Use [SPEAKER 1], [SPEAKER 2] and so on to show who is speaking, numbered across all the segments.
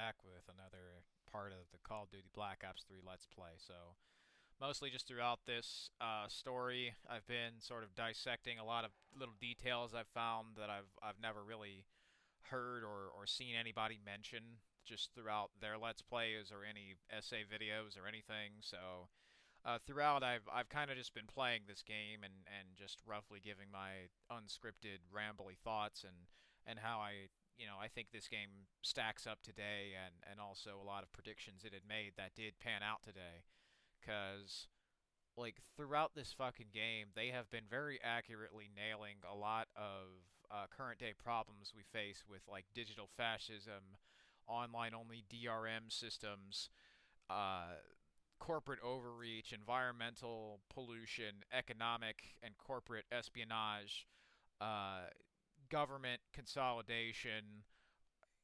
[SPEAKER 1] back with another part of the Call of Duty Black Ops 3 Let's Play. So, mostly just throughout this story, I've been sort of dissecting a lot of little details I've found that I've never really heard or seen anybody mention just throughout their Let's Plays or any essay videos or anything. So, throughout, I've kind of just been playing this game and just roughly giving my unscripted, rambly thoughts and how I think this game stacks up today, and also a lot of predictions it had made that did pan out today. Cause like throughout this fucking game, they have been very accurately nailing a lot of current day problems we face with like digital fascism, online only DRM systems, uh, corporate overreach, environmental pollution, economic and corporate espionage, uh, government consolidation,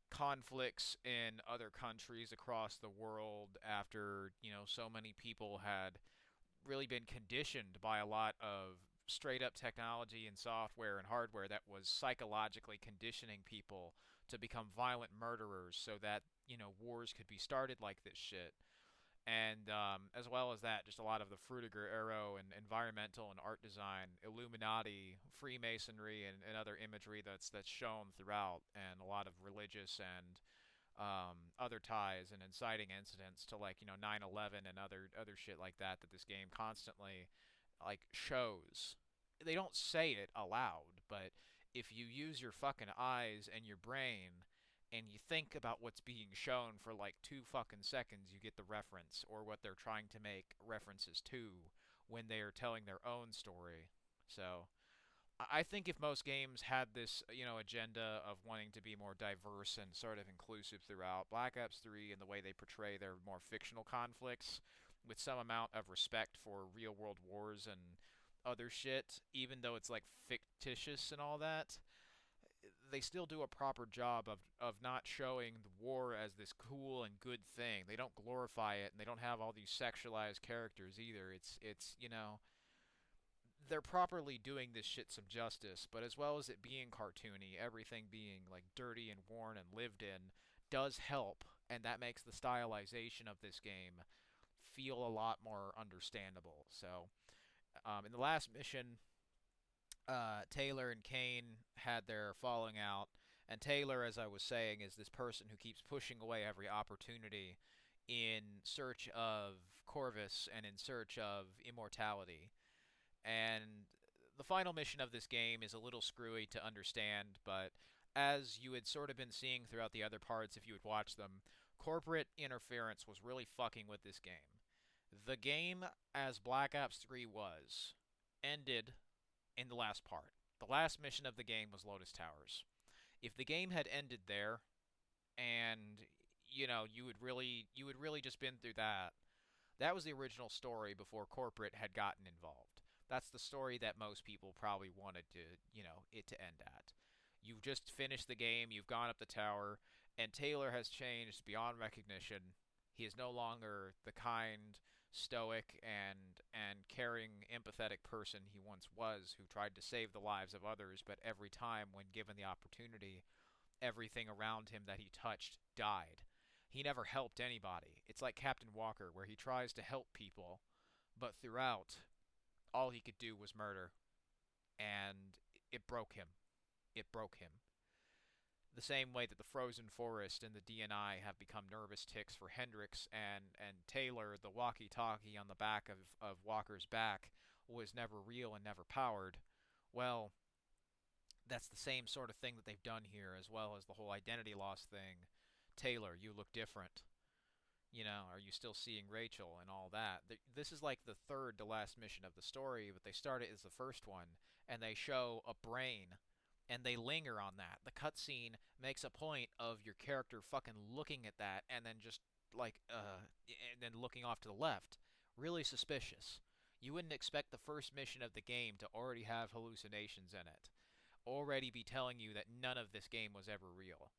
[SPEAKER 1] conflicts in other countries across the world after, so many people had really been conditioned by a lot of straight up technology and software and hardware that was psychologically conditioning people to become violent murderers so that, wars could be started like this shit. And as well as that, just a lot of the frutiger aero and environmental and art design, Illuminati, Freemasonry, and other imagery that's shown throughout, and a lot of religious and other ties and inciting incidents to like 9/11 and other shit like that that this game constantly like shows. They don't say it aloud, but if you use your fucking eyes and your brain and you think about what's being shown for like 2 fucking seconds, you get the reference or what they're trying to make references to when they are telling their own story. So I think if most games had this, agenda of wanting to be more diverse and sort of inclusive throughout, Black Ops 3 and the way they portray their more fictional conflicts with some amount of respect for real-world wars and other shit, even though it's like fictitious and all that, they still do a proper job of not showing the war as this cool and good thing. They don't glorify it, and they don't have all these sexualized characters either. It's they're properly doing this shit some justice, but as well as it being cartoony, everything being like dirty and worn and lived in does help, and that makes the stylization of this game feel a lot more understandable. So, in the last mission, Taylor and Kane had their falling out, and Taylor, as I was saying, is this person who keeps pushing away every opportunity in search of Corvus and in search of immortality. And the final mission of this game is a little screwy to understand, but as you had sort of been seeing throughout the other parts if you had watched them, corporate interference was really fucking with this game. The game, as Black Ops 3 was, ended in the last part. The last mission of the game was Lotus Towers. If the game had ended there, and you would really just been through that, that was the original story before corporate had gotten involved. That's the story that most people probably wanted to, it to end at. You've just finished the game, you've gone up the tower, and Taylor has changed beyond recognition. He is no longer the kind, stoic, and caring, empathetic person he once was, who tried to save the lives of others, but every time, when given the opportunity, everything around him that he touched died. He never helped anybody. It's like Captain Walker, where he tries to help people, but throughout, all he could do was murder, and it broke him. It broke him. The same way that the frozen forest and the DNI have become nervous ticks for Hendricks, and Taylor, the walkie-talkie on the back of Walker's back, was never real and never powered. Well, that's the same sort of thing that they've done here, as well as the whole identity loss thing. Taylor, you look different. Are you still seeing Rachel and all that? This is like the third to last mission of the story, but they start it as the first one, and they show a brain, and they linger on that. The cutscene makes a point of your character fucking looking at that, and then just like, and then looking off to the left. Really suspicious. You wouldn't expect the first mission of the game to already have hallucinations in it, already be telling you that none of this game was ever real,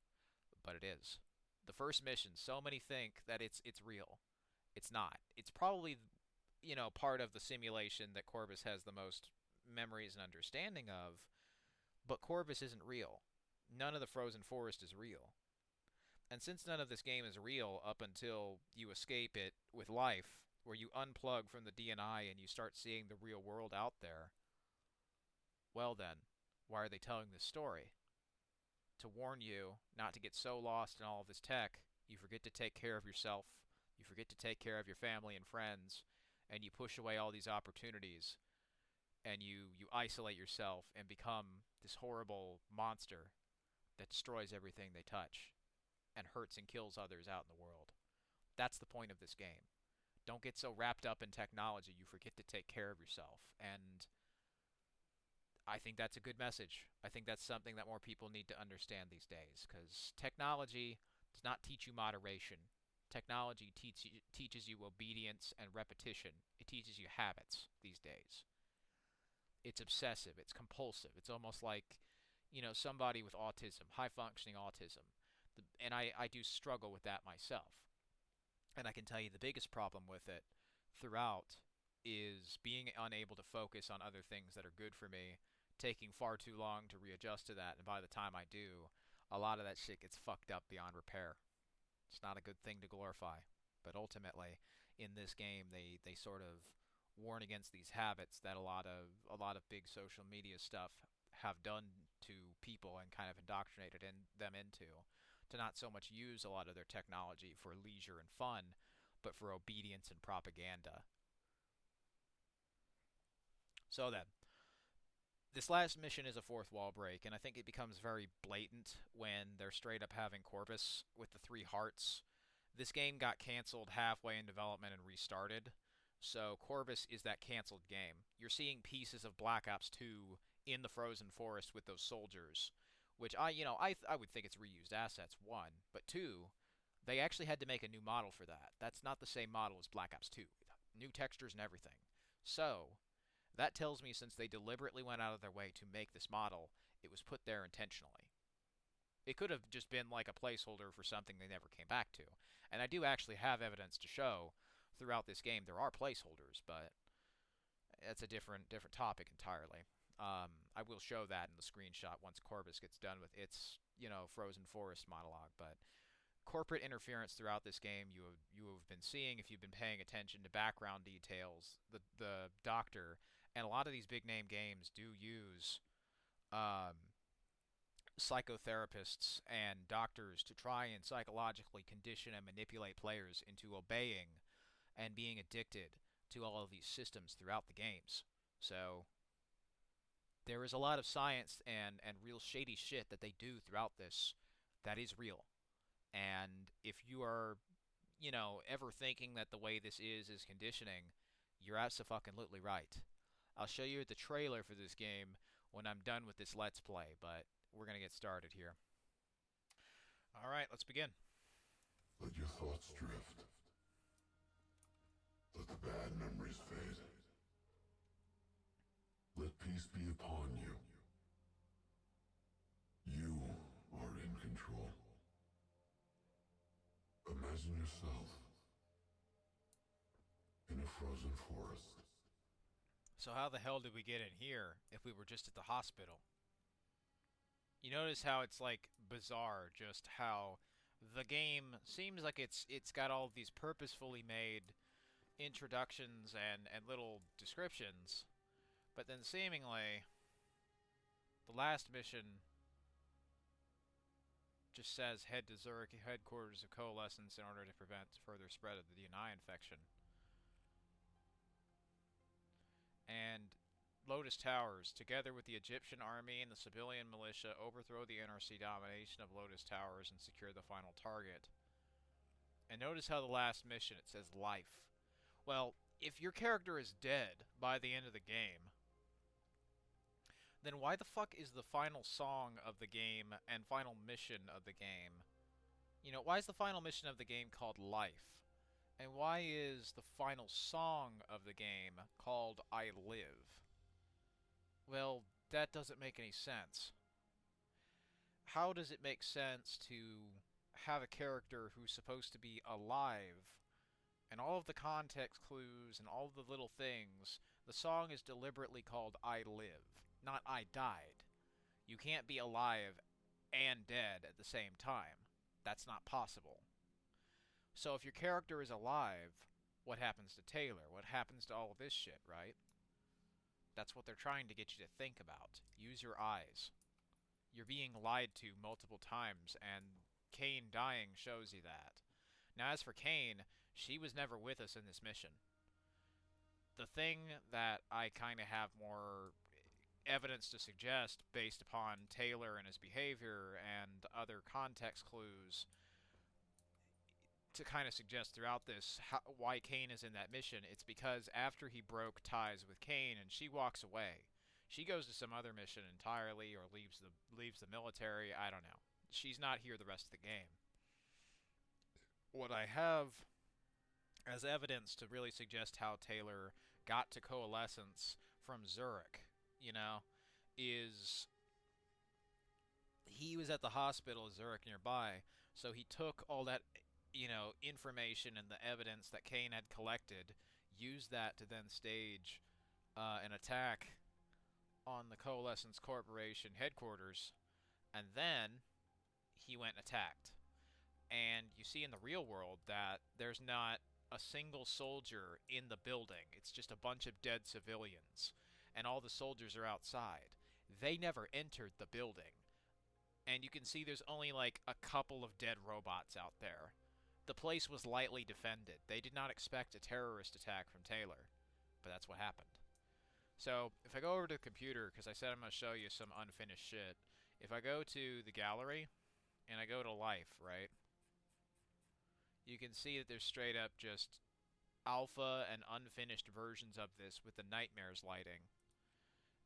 [SPEAKER 1] but it is. The first mission, so many think that it's real. It's not. It's probably part of the simulation that Corvus has the most memories and understanding of, but Corvus isn't real. None of the frozen forest is real. And since none of this game is real up until you escape it with life, where you unplug from the DNI and you start seeing the real world out there, well then, why are they telling this story? To warn you not to get so lost in all of this tech, you forget to take care of yourself, you forget to take care of your family and friends, and you push away all these opportunities, and you isolate yourself and become this horrible monster that destroys everything they touch and hurts and kills others out in the world. That's the point of this game. Don't get so wrapped up in technology you forget to take care of yourself. And I think that's a good message. I think that's something that more people need to understand these days, because technology does not teach you moderation. Technology teaches you obedience and repetition. It teaches you habits these days. It's obsessive. It's compulsive. It's almost like, somebody with autism, high-functioning autism. And I do struggle with that myself. And I can tell you the biggest problem with it throughout is being unable to focus on other things that are good for me, taking far too long to readjust to that, and by the time I do, a lot of that shit gets fucked up beyond repair. It's not a good thing to glorify. But ultimately, in this game, they sort of warn against these habits that a lot of big social media stuff have done to people and kind of indoctrinated them into, to not so much use a lot of their technology for leisure and fun, but for obedience and propaganda. So then, this last mission is a fourth wall break, and I think it becomes very blatant when they're straight up having Corvus with the 3 hearts. This game got canceled halfway in development and restarted, so Corvus is that canceled game. You're seeing pieces of Black Ops 2 in the frozen forest with those soldiers, which I would think it's reused assets, 1, but 2, they actually had to make a new model for that. That's not the same model as Black Ops 2. New textures and everything. So, that tells me since they deliberately went out of their way to make this model, it was put there intentionally. It could have just been like a placeholder for something they never came back to. And I do actually have evidence to show throughout this game there are placeholders, but that's a different topic entirely. I will show that in the screenshot once Corvus gets done with its, frozen forest monologue, but corporate interference throughout this game you have been seeing if you've been paying attention to background details. The doctor and a lot of these big name games do use psychotherapists and doctors to try and psychologically condition and manipulate players into obeying and being addicted to all of these systems throughout the games. So there is a lot of science and real shady shit that they do throughout this that is real. And if you are, ever thinking that the way this is conditioning, you're abso-fucking-lutely right. I'll show you the trailer for this game when I'm done with this Let's Play, but we're going to get started here. Alright, let's begin.
[SPEAKER 2] Let your thoughts drift. Let the bad memories fade. Let peace be upon you. You are in control. Imagine yourself in a frozen forest.
[SPEAKER 1] So how the hell did we get in here if we were just at the hospital? You notice how it's like bizarre just how the game seems like it's got all of these purposefully made introductions and little descriptions, but then seemingly the last mission just says head to Zurich headquarters of Coalescence in order to prevent further spread of the DNI infection. And Lotus Towers, together with the Egyptian army and the civilian militia, overthrow the NRC domination of Lotus Towers and secure the final target. And notice how the last mission, it says life. Well, if your character is dead by the end of the game, then why the fuck is the final song of the game and final mission of the game? Why is the final mission of the game called Life? And why is the final song of the game called I Live? Well, that doesn't make any sense. How does it make sense to have a character who's supposed to be alive, and all of the context clues and all of the little things, the song is deliberately called I Live, not I Died. You can't be alive and dead at the same time. That's not possible. So if your character is alive, what happens to Taylor? What happens to all of this shit, right? That's what they're trying to get you to think about. Use your eyes. You're being lied to multiple times, and Kane dying shows you that. Now, as for Kane, she was never with us in this mission. The thing that I kind of have more evidence to suggest based upon Taylor and his behavior and other context clues to kind of suggest throughout this why Kane is in that mission, it's because after he broke ties with Kane and she walks away, she goes to some other mission entirely or leaves the military, I don't know. She's not here the rest of the game. What I have as evidence to really suggest how Taylor got to Coalescence from Zurich, you know, is he was at the hospital in Zurich nearby, so he took all that, information and the evidence that Kane had collected, used that to then stage an attack on the Coalescence Corporation headquarters, and then he went and attacked. And you see in the real world that there's not a single soldier in the building. It's just a bunch of dead civilians. And all the soldiers are outside. They never entered the building. And you can see there's only like a couple of dead robots out there. The place was lightly defended. They did not expect a terrorist attack from Taylor. But that's what happened. So, if I go over to the computer, because I said I'm going to show you some unfinished shit. If I go to the gallery, and I go to life, right? You can see that there's straight up just alpha and unfinished versions of this with the nightmares lighting,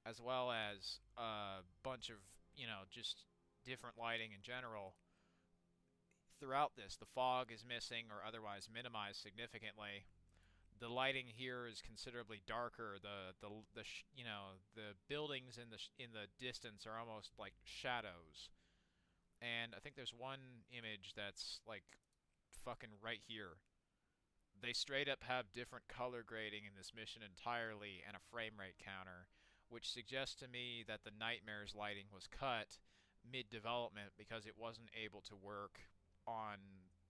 [SPEAKER 1] as well as a bunch of, just different lighting in general. Throughout this, the fog is missing or otherwise minimized significantly. The lighting here is considerably darker. The buildings in the distance are almost like shadows. And I think there's one image that's like fucking right here. They straight up have different color grading in this mission entirely and a frame rate counter, which suggests to me that the Nightmares lighting was cut mid-development because it wasn't able to work on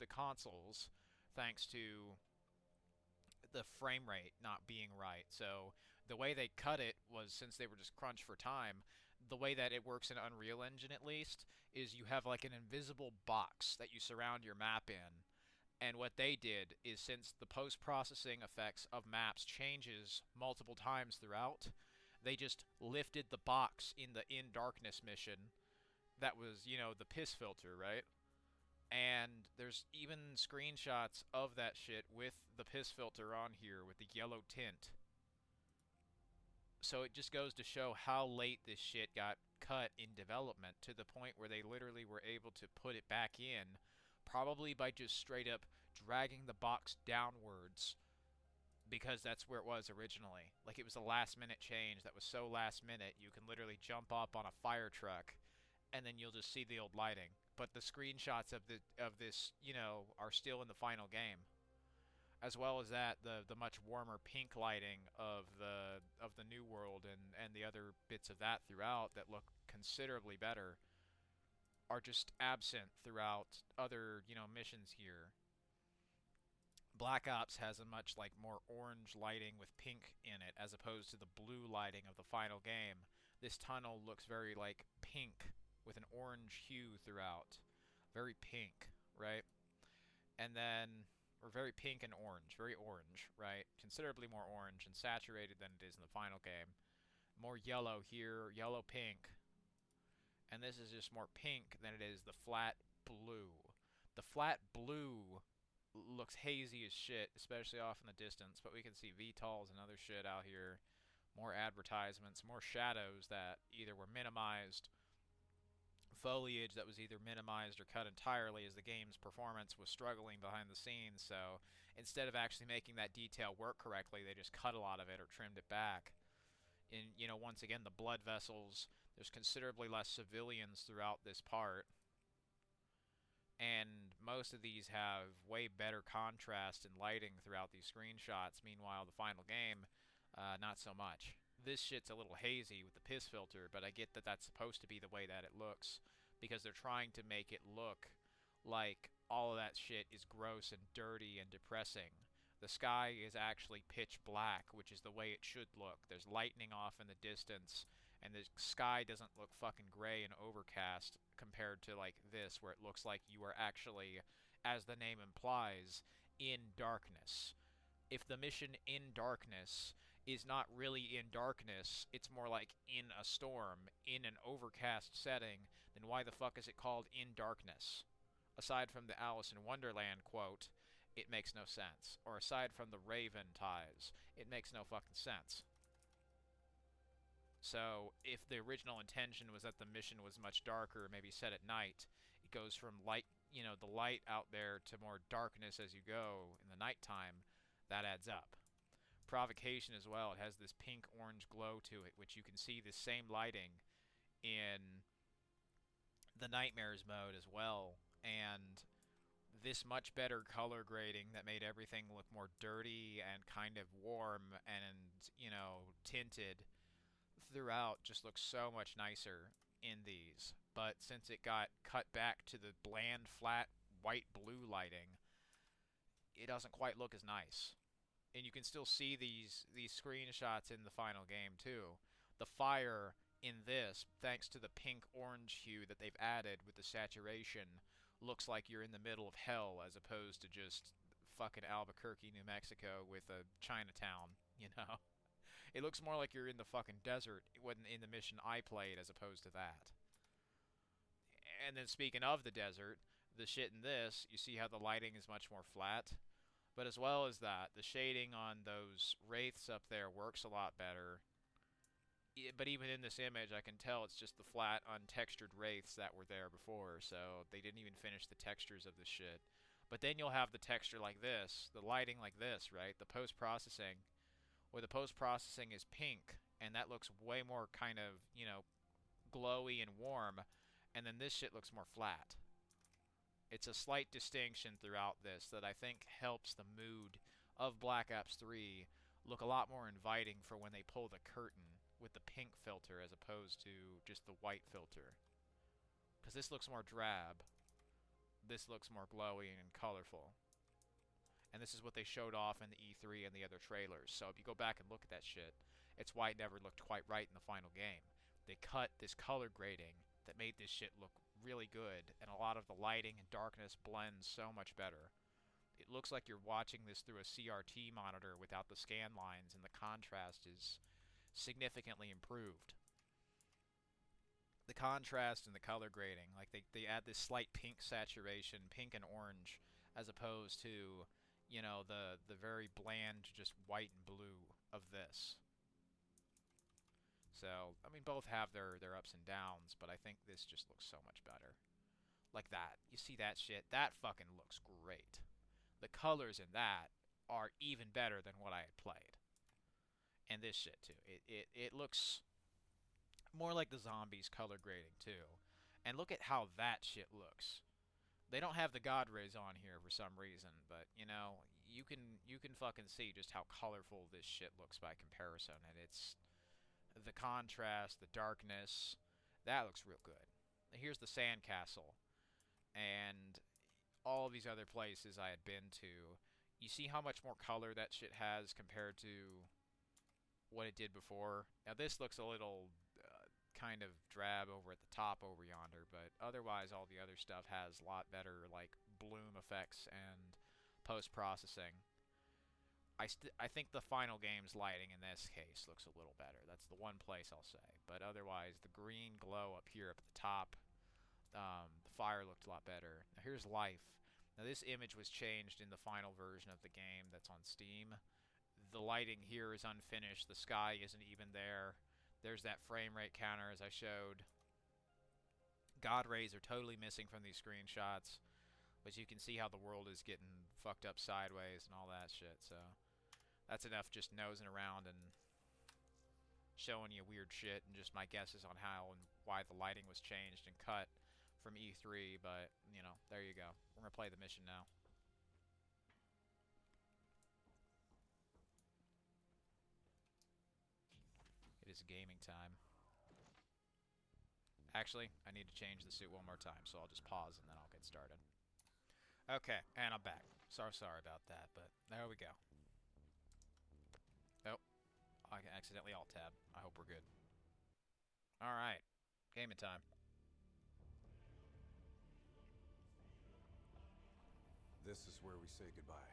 [SPEAKER 1] the consoles thanks to the frame rate not being right. So the way they cut it was, since they were just crunched for time, the way that it works in Unreal Engine at least is you have like an invisible box that you surround your map in. And what they did is, since the post-processing effects of maps changes multiple times throughout, they just lifted the box in the In Darkness mission that was, the piss filter, right? And there's even screenshots of that shit with the piss filter on here with the yellow tint. So it just goes to show how late this shit got cut in development, to the point where they literally were able to put it back in, probably by just straight up dragging the box downwards, because that's where it was originally. Like, it was a last minute change that was so last minute you can literally jump up on a fire truck and then you'll just see the old lighting. But the screenshots of this, are still in the final game. As well as that, the much warmer pink lighting of the New World and the other bits of that throughout that look considerably better are just absent throughout other, missions here. Black Ops has a much more orange lighting with pink in it, as opposed to the blue lighting of the final game. This tunnel looks very pink with an orange hue throughout. Very pink, right? And then, or very pink and orange, very orange, right? Considerably more orange and saturated than it is in the final game. More yellow here, yellow-pink. And this is just more pink than it is the flat blue. The flat blue looks hazy as shit, especially off in the distance, but we can see VTOLs and other shit out here. More advertisements, more shadows that either were minimized, foliage that was either minimized or cut entirely, as the game's performance was struggling behind the scenes. So instead of actually making that detail work correctly, they just cut a lot of it or trimmed it back. And, once again, the blood vessels, there's considerably less civilians throughout this part. And most of these have way better contrast and lighting throughout these screenshots. Meanwhile, the final game, not so much. This shit's a little hazy with the piss filter, but I get that that's supposed to be the way that it looks, because they're trying to make it look like all of that shit is gross and dirty and depressing. The sky is actually pitch black, which is the way it should look. There's lightning off in the distance, and the sky doesn't look fucking gray and overcast compared to like this, where it looks like you are actually, as the name implies, in darkness. If the mission in darkness is not really in darkness, it's more like in a storm, in an overcast setting, then why the fuck is it called In Darkness? Aside from the Alice in Wonderland quote, it makes no sense. Or aside from the Raven ties, it makes no fucking sense. So, if the original intention was that the mission was much darker, maybe set at night, it goes from light, the light out there to more darkness as you go in the nighttime, that adds up. Provocation as well, it has this pink-orange glow to it, which you can see the same lighting in the Nightmares mode as well, and this much better color grading that made everything look more dirty and kind of warm and, tinted throughout just looks so much nicer in these. But since it got cut back to the bland, flat, white-blue lighting, it doesn't quite look as nice. And you can still see these screenshots in the final game too. The fire in this, thanks to the pink-orange hue that they've added with the saturation, looks like you're in the middle of hell as opposed to just fucking Albuquerque, New Mexico with a Chinatown. It looks more like you're in the fucking desert when in the mission I played as opposed to that. And then speaking of the desert, the shit in this, you see how the lighting is much more flat? But as well as that, the shading on those wraiths up there works a lot better. But even in this image, I can tell it's just the flat, untextured wraiths that were there before, so they didn't even finish the textures of this shit. But then you'll have the texture like this, the lighting like this, right? The post-processing, where the post-processing is pink, and that looks way more kind of, glowy and warm, and then this shit looks more flat. It's a slight distinction throughout this that I think helps the mood of Black Ops 3 look a lot more inviting for when they pull the curtain with the pink filter as opposed to just the white filter. Because this looks more drab. This looks more glowy and colorful. And this is what they showed off in the E3 and the other trailers. So if you go back and look at that shit, it's why it never looked quite right in the final game. They cut this color grading that made this shit look really good, and a lot of the lighting and darkness blends so much better. It looks like you're watching this through a CRT monitor without the scan lines, and the contrast is significantly improved. The contrast and the color grading, like they add this slight pink saturation, pink and orange, as opposed to, the very bland, just white and blue of this. So, I mean, both have their ups and downs, but I think this just looks so much better. Like that. You see that shit? That fucking looks great. The colors in that are even better than what I had played. And this shit, too. It looks more like the zombies color grading, too. And look at how that shit looks. They don't have the God rays on here for some reason, but, you can fucking see just how colorful this shit looks by comparison, and it's the contrast, the darkness, that looks real good. Here's the sandcastle, and all of these other places I had been to. You see how much more color that shit has compared to what it did before? Now this looks a little kind of drab over at the top over yonder, but otherwise all the other stuff has a lot better like bloom effects and post-processing. I think the final game's lighting in this case looks a little better. That's the one place I'll say. But otherwise, the green glow up here up at the top, the fire looked a lot better. Now here's life. Now this image was changed in the final version of the game that's on Steam. The lighting here is unfinished. The sky isn't even there. There's that frame rate counter as I showed. God rays are totally missing from these screenshots. But you can see how the world is getting fucked up sideways and all that shit, so that's enough just nosing around and showing you weird shit and just my guesses on how and why the lighting was changed and cut from E3, but, there you go. We're going to play the mission now. It is gaming time. Actually, I need to change the suit one more time, so I'll just pause and then I'll get started. Okay, and I'm back. Sorry about that, but there we go. Oh, I accidentally alt-tab. I hope we're good. Alright, gaming time.
[SPEAKER 3] This is where we say goodbye.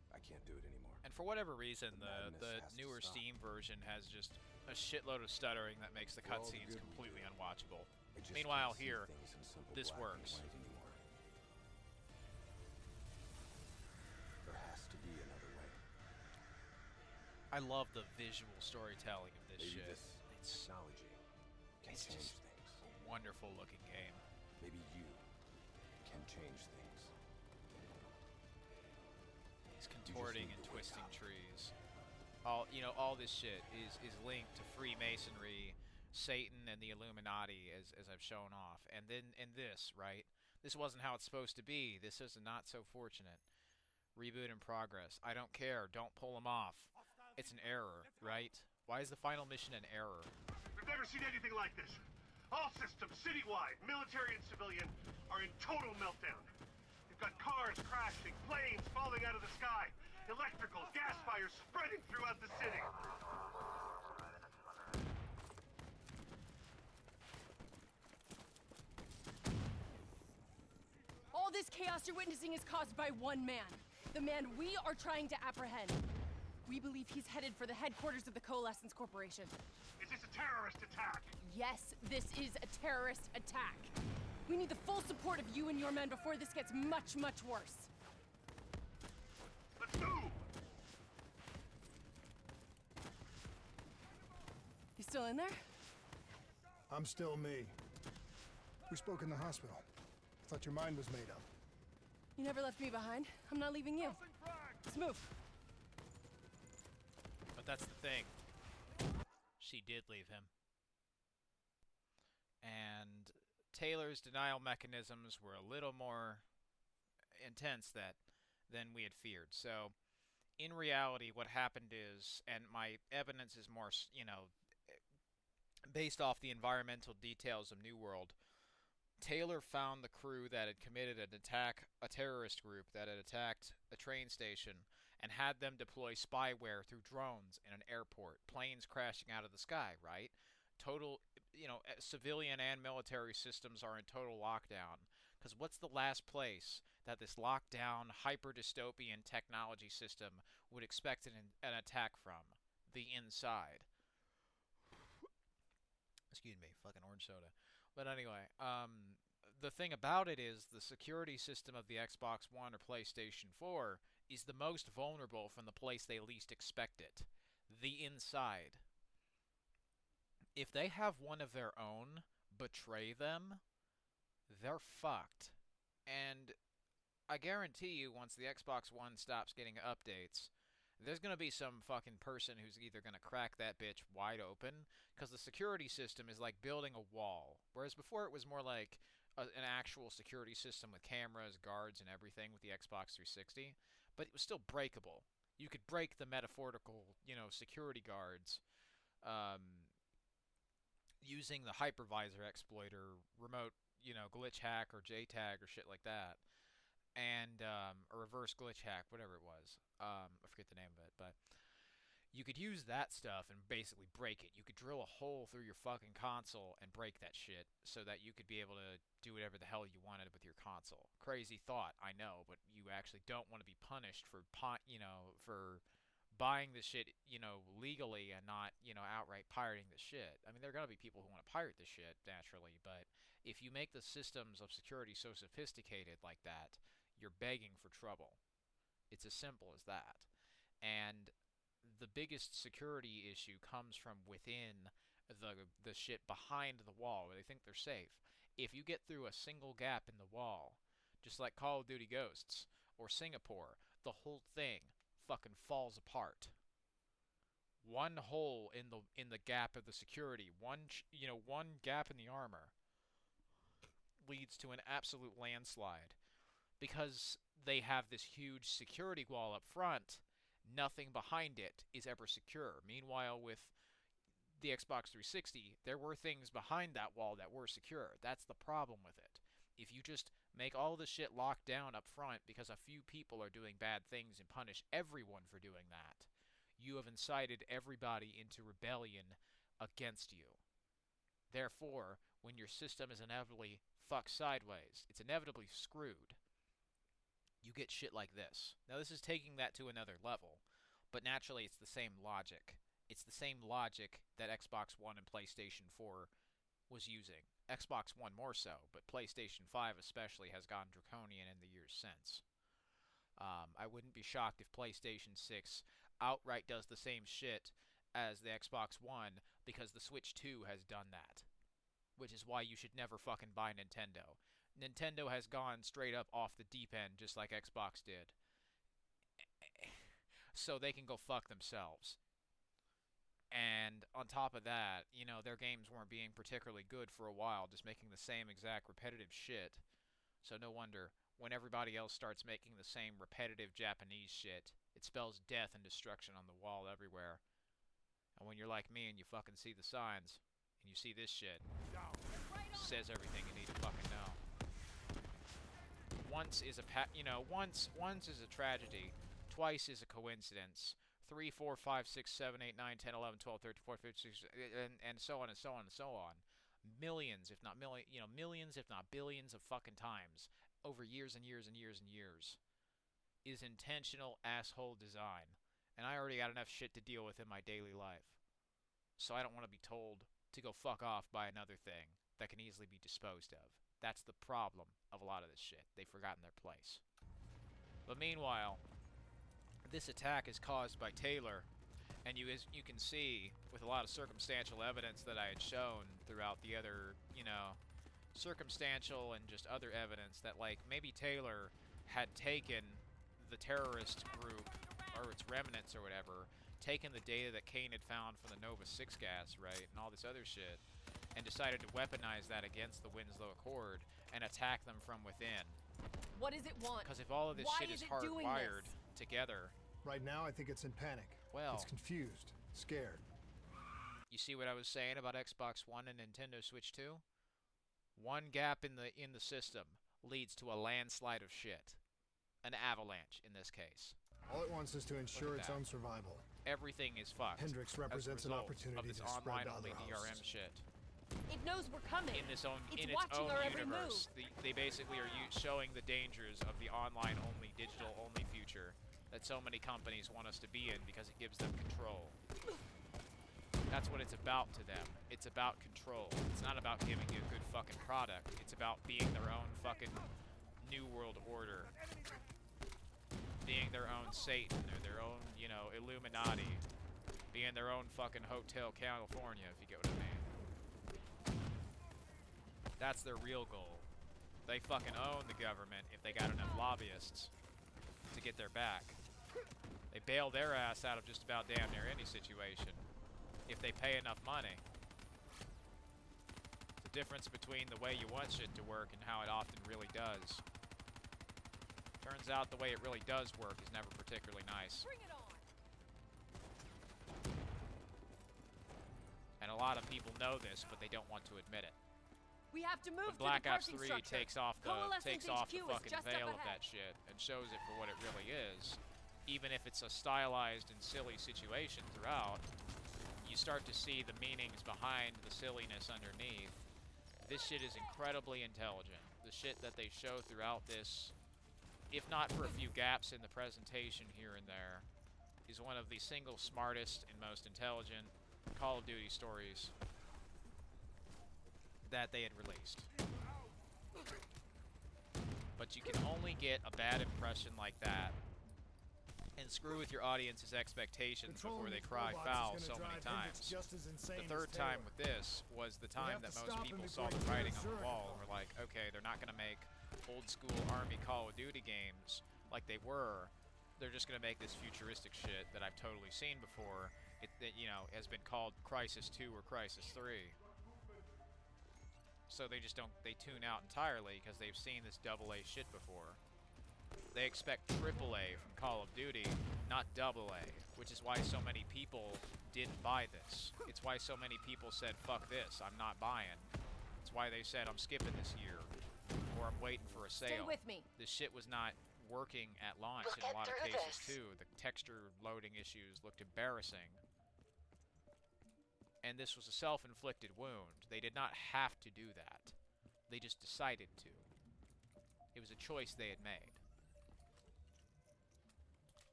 [SPEAKER 3] I can't do it anymore.
[SPEAKER 1] And for whatever reason,
[SPEAKER 3] The
[SPEAKER 1] the
[SPEAKER 3] madness has to
[SPEAKER 1] newer
[SPEAKER 3] stop.
[SPEAKER 1] Steam version has just a shitload of stuttering that makes the
[SPEAKER 3] For all the
[SPEAKER 1] cutscenes
[SPEAKER 3] good we
[SPEAKER 1] completely
[SPEAKER 3] do,
[SPEAKER 1] unwatchable.
[SPEAKER 3] I just
[SPEAKER 1] Meanwhile,
[SPEAKER 3] can't see
[SPEAKER 1] here,
[SPEAKER 3] things in simple
[SPEAKER 1] this
[SPEAKER 3] black
[SPEAKER 1] works.
[SPEAKER 3] and white anymore. There has to be another way.
[SPEAKER 1] I love the visual storytelling of this
[SPEAKER 3] Maybe
[SPEAKER 1] shit.
[SPEAKER 3] this
[SPEAKER 1] It's
[SPEAKER 3] technology can
[SPEAKER 1] it's
[SPEAKER 3] change
[SPEAKER 1] just
[SPEAKER 3] things.
[SPEAKER 1] a wonderful looking game.
[SPEAKER 3] Maybe you can change things.
[SPEAKER 1] He's
[SPEAKER 3] just
[SPEAKER 1] contorting
[SPEAKER 3] need
[SPEAKER 1] and
[SPEAKER 3] to wake
[SPEAKER 1] twisting
[SPEAKER 3] up.
[SPEAKER 1] trees. All this shit is linked to Freemasonry, Satan, and the Illuminati, as I've shown off. And then in this, right? This wasn't how it's supposed to be. This is not so fortunate. Reboot in progress. I don't care. Don't pull them off. It's an error, right? Why is the final mission an error?
[SPEAKER 4] We've never seen anything like this. All systems, citywide, military and civilian, are in total meltdown. We've got cars crashing, planes falling out of the sky, electricals, gas fires spreading throughout the city.
[SPEAKER 5] All this chaos you're witnessing is caused by one man. The man we are trying to apprehend. We believe he's headed for the headquarters of the Coalescence Corporation.
[SPEAKER 4] Is this a terrorist attack?
[SPEAKER 5] Yes, this is a terrorist attack. We need the full support of you and your men before this gets much, much worse.
[SPEAKER 4] Let's move!
[SPEAKER 5] You still in there?
[SPEAKER 6] I'm still me. We spoke in the hospital. Thought your mind was made up.
[SPEAKER 5] You never left me behind. I'm not leaving you. Let's move.
[SPEAKER 1] But that's the thing. She did leave him. And Taylor's denial mechanisms were a little more intense than we had feared. So, in reality, what happened is, and my evidence is more, based off the environmental details of New World, Taylor found the crew that had committed an attack, a terrorist group that had attacked a train station, and had them deploy spyware through drones in an airport, planes crashing out of the sky, right? Total, civilian and military systems are in total lockdown. Because what's the last place that this lockdown, hyper-dystopian technology system would expect an attack from? The inside. Excuse me, fucking orange soda. But anyway, the thing about it is the security system of the Xbox One or PlayStation 4 is the most vulnerable from the place they least expect it. The inside. If they have one of their own betray them, they're fucked. And I guarantee you, once the Xbox One stops getting updates, there's going to be some fucking person who's either going to crack that bitch wide open, because the security system is like building a wall. Whereas before it was more like an actual security system with cameras, guards, and everything with the Xbox 360, but it was still breakable. You could break the metaphorical, security guards using the hypervisor exploiter, remote, glitch hack or JTAG or shit like that. And a reverse glitch hack, whatever it was. I forget the name of it, but you could use that stuff and basically break it. You could drill a hole through your fucking console and break that shit so that you could be able to do whatever the hell you wanted with your console. Crazy thought, I know, but you actually don't want to be punished for for buying this shit, legally and not, outright pirating the shit. I mean, there are going to be people who want to pirate this shit, naturally, but if you make the systems of security so sophisticated like that, you're begging for trouble. It's as simple as that. And the biggest security issue comes from within the shit behind the wall where they think they're safe. If you get through a single gap in the wall, just like Call of Duty Ghosts or Singapore, the whole thing fucking falls apart. One hole in the gap of the security, one gap in the armor leads to an absolute landslide. Because they have this huge security wall up front, nothing behind it is ever secure. Meanwhile, with the Xbox 360, there were things behind that wall that were secure. That's the problem with it. If you just Make all the shit locked down up front because a few people are doing bad things and punish everyone for doing that. You have incited everybody into rebellion against you. Therefore, when your system is inevitably fucked sideways, it's inevitably screwed, you get shit like this. Now, this is taking that to another level, but naturally it's the same logic. It's the same logic that Xbox One and PlayStation 4 was using. Xbox One more so, but PlayStation 5 especially has gone draconian in the years since. I wouldn't be shocked if PlayStation 6 outright does the same shit as the Xbox One, because the Switch 2 has done that. Which is why you should never fucking buy Nintendo. Nintendo has gone straight up off the deep end, just like Xbox did. So they can go fuck themselves. And on top of that, you know, their games weren't being particularly good for a while, just making the same exact repetitive shit. So no wonder, when everybody else starts making the same repetitive Japanese shit, it spells death and destruction on the wall everywhere. And when you're like me and you fucking see the signs, and you see this shit, says everything you need to fucking know. Once is a once is a tragedy, twice is a coincidence. 3, 4, 5, 6, 7, 8, 9, 10, 11, 12, 13, 14, 15, 16, and so on and so on and so on. Millions, if not millions, if not billions of fucking times over years and years and years and years is intentional asshole design. And I already got enough shit to deal with in my daily life. So I don't want to be told to go fuck off by another thing that can easily be disposed of. That's the problem of a lot of this shit. They've forgotten their place. But meanwhile, this attack is caused by Taylor, and you can see with a lot of circumstantial evidence that I had shown throughout the other, circumstantial and just other evidence that, like, maybe Taylor had taken the terrorist group, or its remnants or whatever, taken the data that Kane had found from the Nova 6 gas, right, and all this other shit, and decided to weaponize that against the Winslow Accord and attack them from within.
[SPEAKER 5] What does it want?
[SPEAKER 1] Because if all of this shit is hardwired together...
[SPEAKER 6] Right now, I think it's in panic.
[SPEAKER 1] Well...
[SPEAKER 6] It's confused, scared.
[SPEAKER 1] You see what I was saying about Xbox One and Nintendo Switch 2? One gap in the system leads to a landslide of shit. An avalanche, in this case.
[SPEAKER 6] All it wants is to ensure its own survival.
[SPEAKER 1] Everything is fucked.
[SPEAKER 6] Hendrix represents an opportunity
[SPEAKER 1] of this
[SPEAKER 6] to spread to
[SPEAKER 1] online-only
[SPEAKER 6] other
[SPEAKER 1] DRM
[SPEAKER 6] hosts.
[SPEAKER 1] shit.
[SPEAKER 5] It knows we're coming.
[SPEAKER 1] In its own
[SPEAKER 5] watching our every
[SPEAKER 1] universe.
[SPEAKER 5] move.
[SPEAKER 1] They basically are showing the dangers of the online-only, digital-only future that so many companies want us to be in because it gives them control. That's what it's about to them. It's about control. It's not about giving you a good fucking product. It's about being their own fucking New World Order. Being their own Satan or their own, Illuminati. Being their own fucking Hotel California, if you get what I mean. That's their real goal. They fucking own the government if they got enough lobbyists to get their back. They bail their ass out of just about damn near any situation if they pay enough money. The difference between the way you want shit to work and how it often really does. Turns out the way it really does work is never particularly nice.
[SPEAKER 5] Bring it on.
[SPEAKER 1] And a lot of people know this, but they don't want to admit it.
[SPEAKER 5] We have to move
[SPEAKER 1] But Black
[SPEAKER 5] to the
[SPEAKER 1] Ops
[SPEAKER 5] parking
[SPEAKER 1] 3
[SPEAKER 5] structure.
[SPEAKER 1] takes off the
[SPEAKER 5] Coalescence HQ is
[SPEAKER 1] fucking
[SPEAKER 5] just
[SPEAKER 1] veil
[SPEAKER 5] up
[SPEAKER 1] of
[SPEAKER 5] ahead.
[SPEAKER 1] that shit and shows it for what it really is. Even if it's a stylized and silly situation throughout, you start to see the meanings behind the silliness underneath. This shit is incredibly intelligent. The shit that they show throughout this, if not for a few gaps in the presentation here and there, is one of the single smartest and most intelligent Call of Duty stories that they had released. But you can only get a bad impression like that and screw with your audience's expectations before they cry foul so many times. The third time with this was the time that most people saw the writing on the wall and were like, okay, they're not going to make old school Army Call of Duty games like they were. They're just going to make this futuristic shit that I've totally seen before. It has been called Crisis 2 or Crisis 3. So they tune out entirely because they've seen this AA shit before. They expect AAA from Call of Duty, not AA, which is why so many people didn't buy this. It's why so many people said, fuck this, I'm not buying. It's why they said, I'm skipping this year. or I'm waiting for a
[SPEAKER 5] Stay
[SPEAKER 1] sale.
[SPEAKER 5] with me.
[SPEAKER 1] This shit was not working at launch
[SPEAKER 7] We'll
[SPEAKER 1] in a
[SPEAKER 7] get
[SPEAKER 1] lot of
[SPEAKER 7] through
[SPEAKER 1] cases
[SPEAKER 7] this.
[SPEAKER 1] too. The texture loading issues looked embarrassing. And this was a self-inflicted wound. They did not have to do that. They just decided to. It was a choice they had made.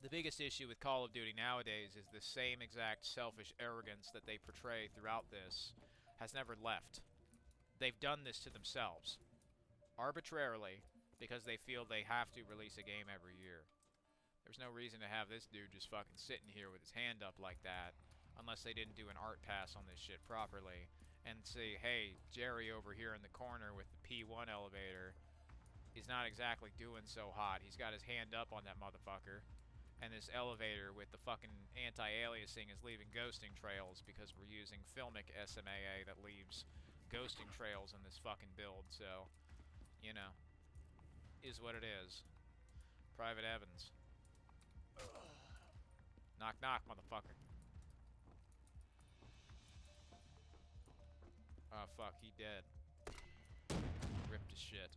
[SPEAKER 1] The biggest issue with Call of Duty nowadays is the same exact selfish arrogance that they portray throughout this has never left. They've done this to themselves. Arbitrarily, because they feel they have to release a game every year. There's no reason to have this dude just fucking sitting here with his hand up like that, unless they didn't do an art pass on this shit properly, and say, hey, Jerry over here in the corner with the P1 elevator is not exactly doing so hot. He's got his hand up on that motherfucker. And this elevator with the fucking anti-aliasing is leaving ghosting trails because we're using filmic SMAA that leaves ghosting trails in this fucking build, so, you know, is what it is. Private Evans. Knock knock, motherfucker. Oh fuck, he dead. Ripped his shit.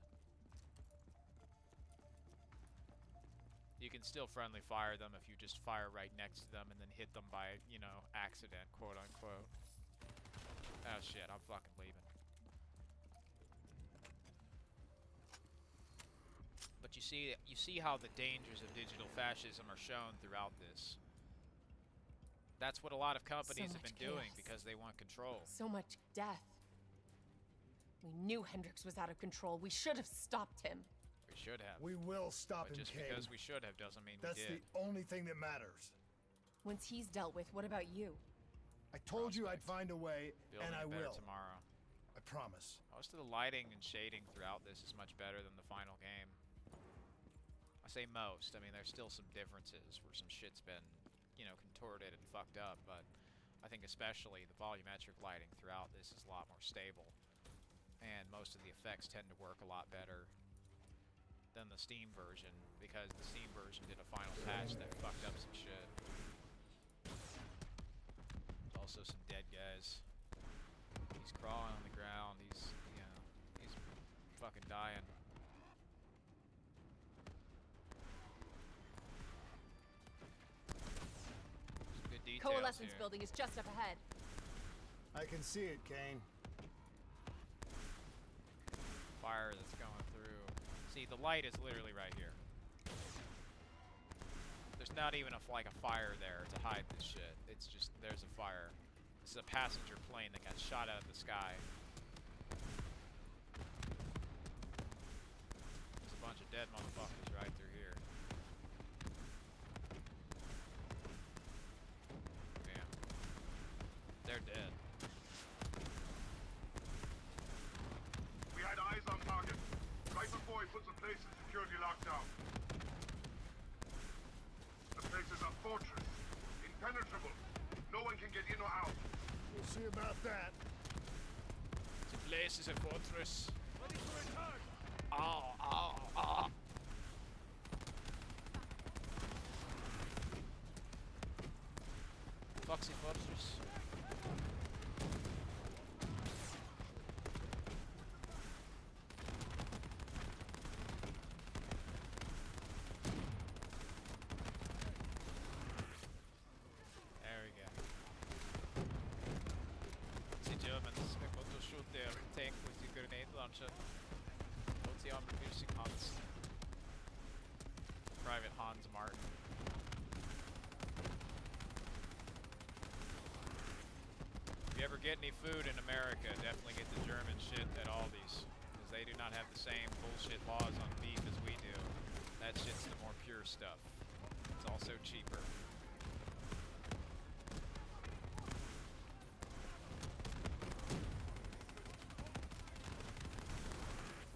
[SPEAKER 1] You can still friendly fire them if you just fire right next to them and then hit them by, you know, accident, quote unquote. Oh shit, I'm fucking leaving. But you see how the dangers of digital fascism are shown throughout this. That's what a lot of companies have been doing because they want control.
[SPEAKER 5] So much death. We knew Hendrix was out of control. We should have stopped him.
[SPEAKER 1] We should have.
[SPEAKER 6] We will stop
[SPEAKER 1] But
[SPEAKER 6] him,
[SPEAKER 1] just
[SPEAKER 6] Kane.
[SPEAKER 1] because we should have doesn't mean
[SPEAKER 6] That's
[SPEAKER 1] we did.
[SPEAKER 6] the only thing that matters.
[SPEAKER 5] Once he's dealt with, what about you?
[SPEAKER 6] I told you I'd
[SPEAKER 1] Prospect.
[SPEAKER 6] find a way,
[SPEAKER 1] Building
[SPEAKER 6] and I
[SPEAKER 1] better
[SPEAKER 6] will.
[SPEAKER 1] tomorrow.
[SPEAKER 6] I promise.
[SPEAKER 1] Most of the lighting and shading throughout this is much better than the final game. I say most. I mean, there's still some differences where some shit's been, you know, contorted and fucked up, but I think especially the volumetric lighting throughout this is a lot more stable. And most of the effects tend to work a lot better than the Steam version, because the Steam version did a final patch that fucked up some shit. There's also some dead guys. He's crawling on the ground. He's, you know, he's fucking dying. Some good details
[SPEAKER 5] Coalescence
[SPEAKER 1] here.
[SPEAKER 5] building is just up ahead.
[SPEAKER 6] I can see it, Kane.
[SPEAKER 1] Fire that's going through. See, the light is literally right here. There's not even like a fire there to hide this shit. It's just, there's a fire. This is a passenger plane that got shot out of the sky. There's a bunch of dead motherfuckers right through here. Damn. They're dead.
[SPEAKER 4] We had eyes on target right before he puts the place in security lockdown. The place is a fortress, impenetrable. No one can get in or out.
[SPEAKER 6] We'll see about that.
[SPEAKER 1] The place is a fortress. Ow, ow, ow. Foxy fortress. There we go. The Germans are going to shoot their tank with the grenade launcher. What's the armor piercing Hans? Private Hans Martin. If you ever get any food in America, definitely get the German shit at Aldi's. Because they do not have the same bullshit laws on beef as we do. That shit's the more pure stuff. It's also cheaper.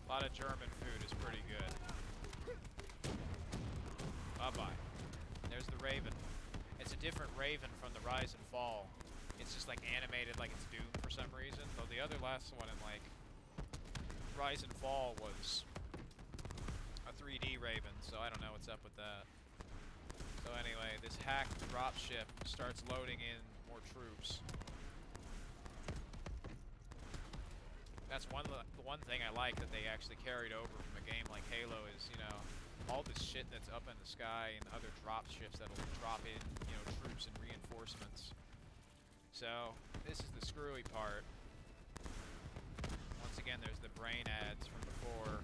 [SPEAKER 1] A lot of German food is pretty good. Bye-bye. There's the Raven. It's a different Raven from the Rise and Fall. It's just like animated like it's Doom for some reason. Though the other last one in like Rise and Fall was a 3D Raven, so I don't know what's up with that. So anyway, this hacked dropship starts loading in more troops. That's the one thing I like that they actually carried over from a game like Halo is, you know, all this shit that's up in the sky and other drop ships that'll drop in, you know, troops and reinforcements. So, this is the screwy part. Once again, there's the brain ads from before.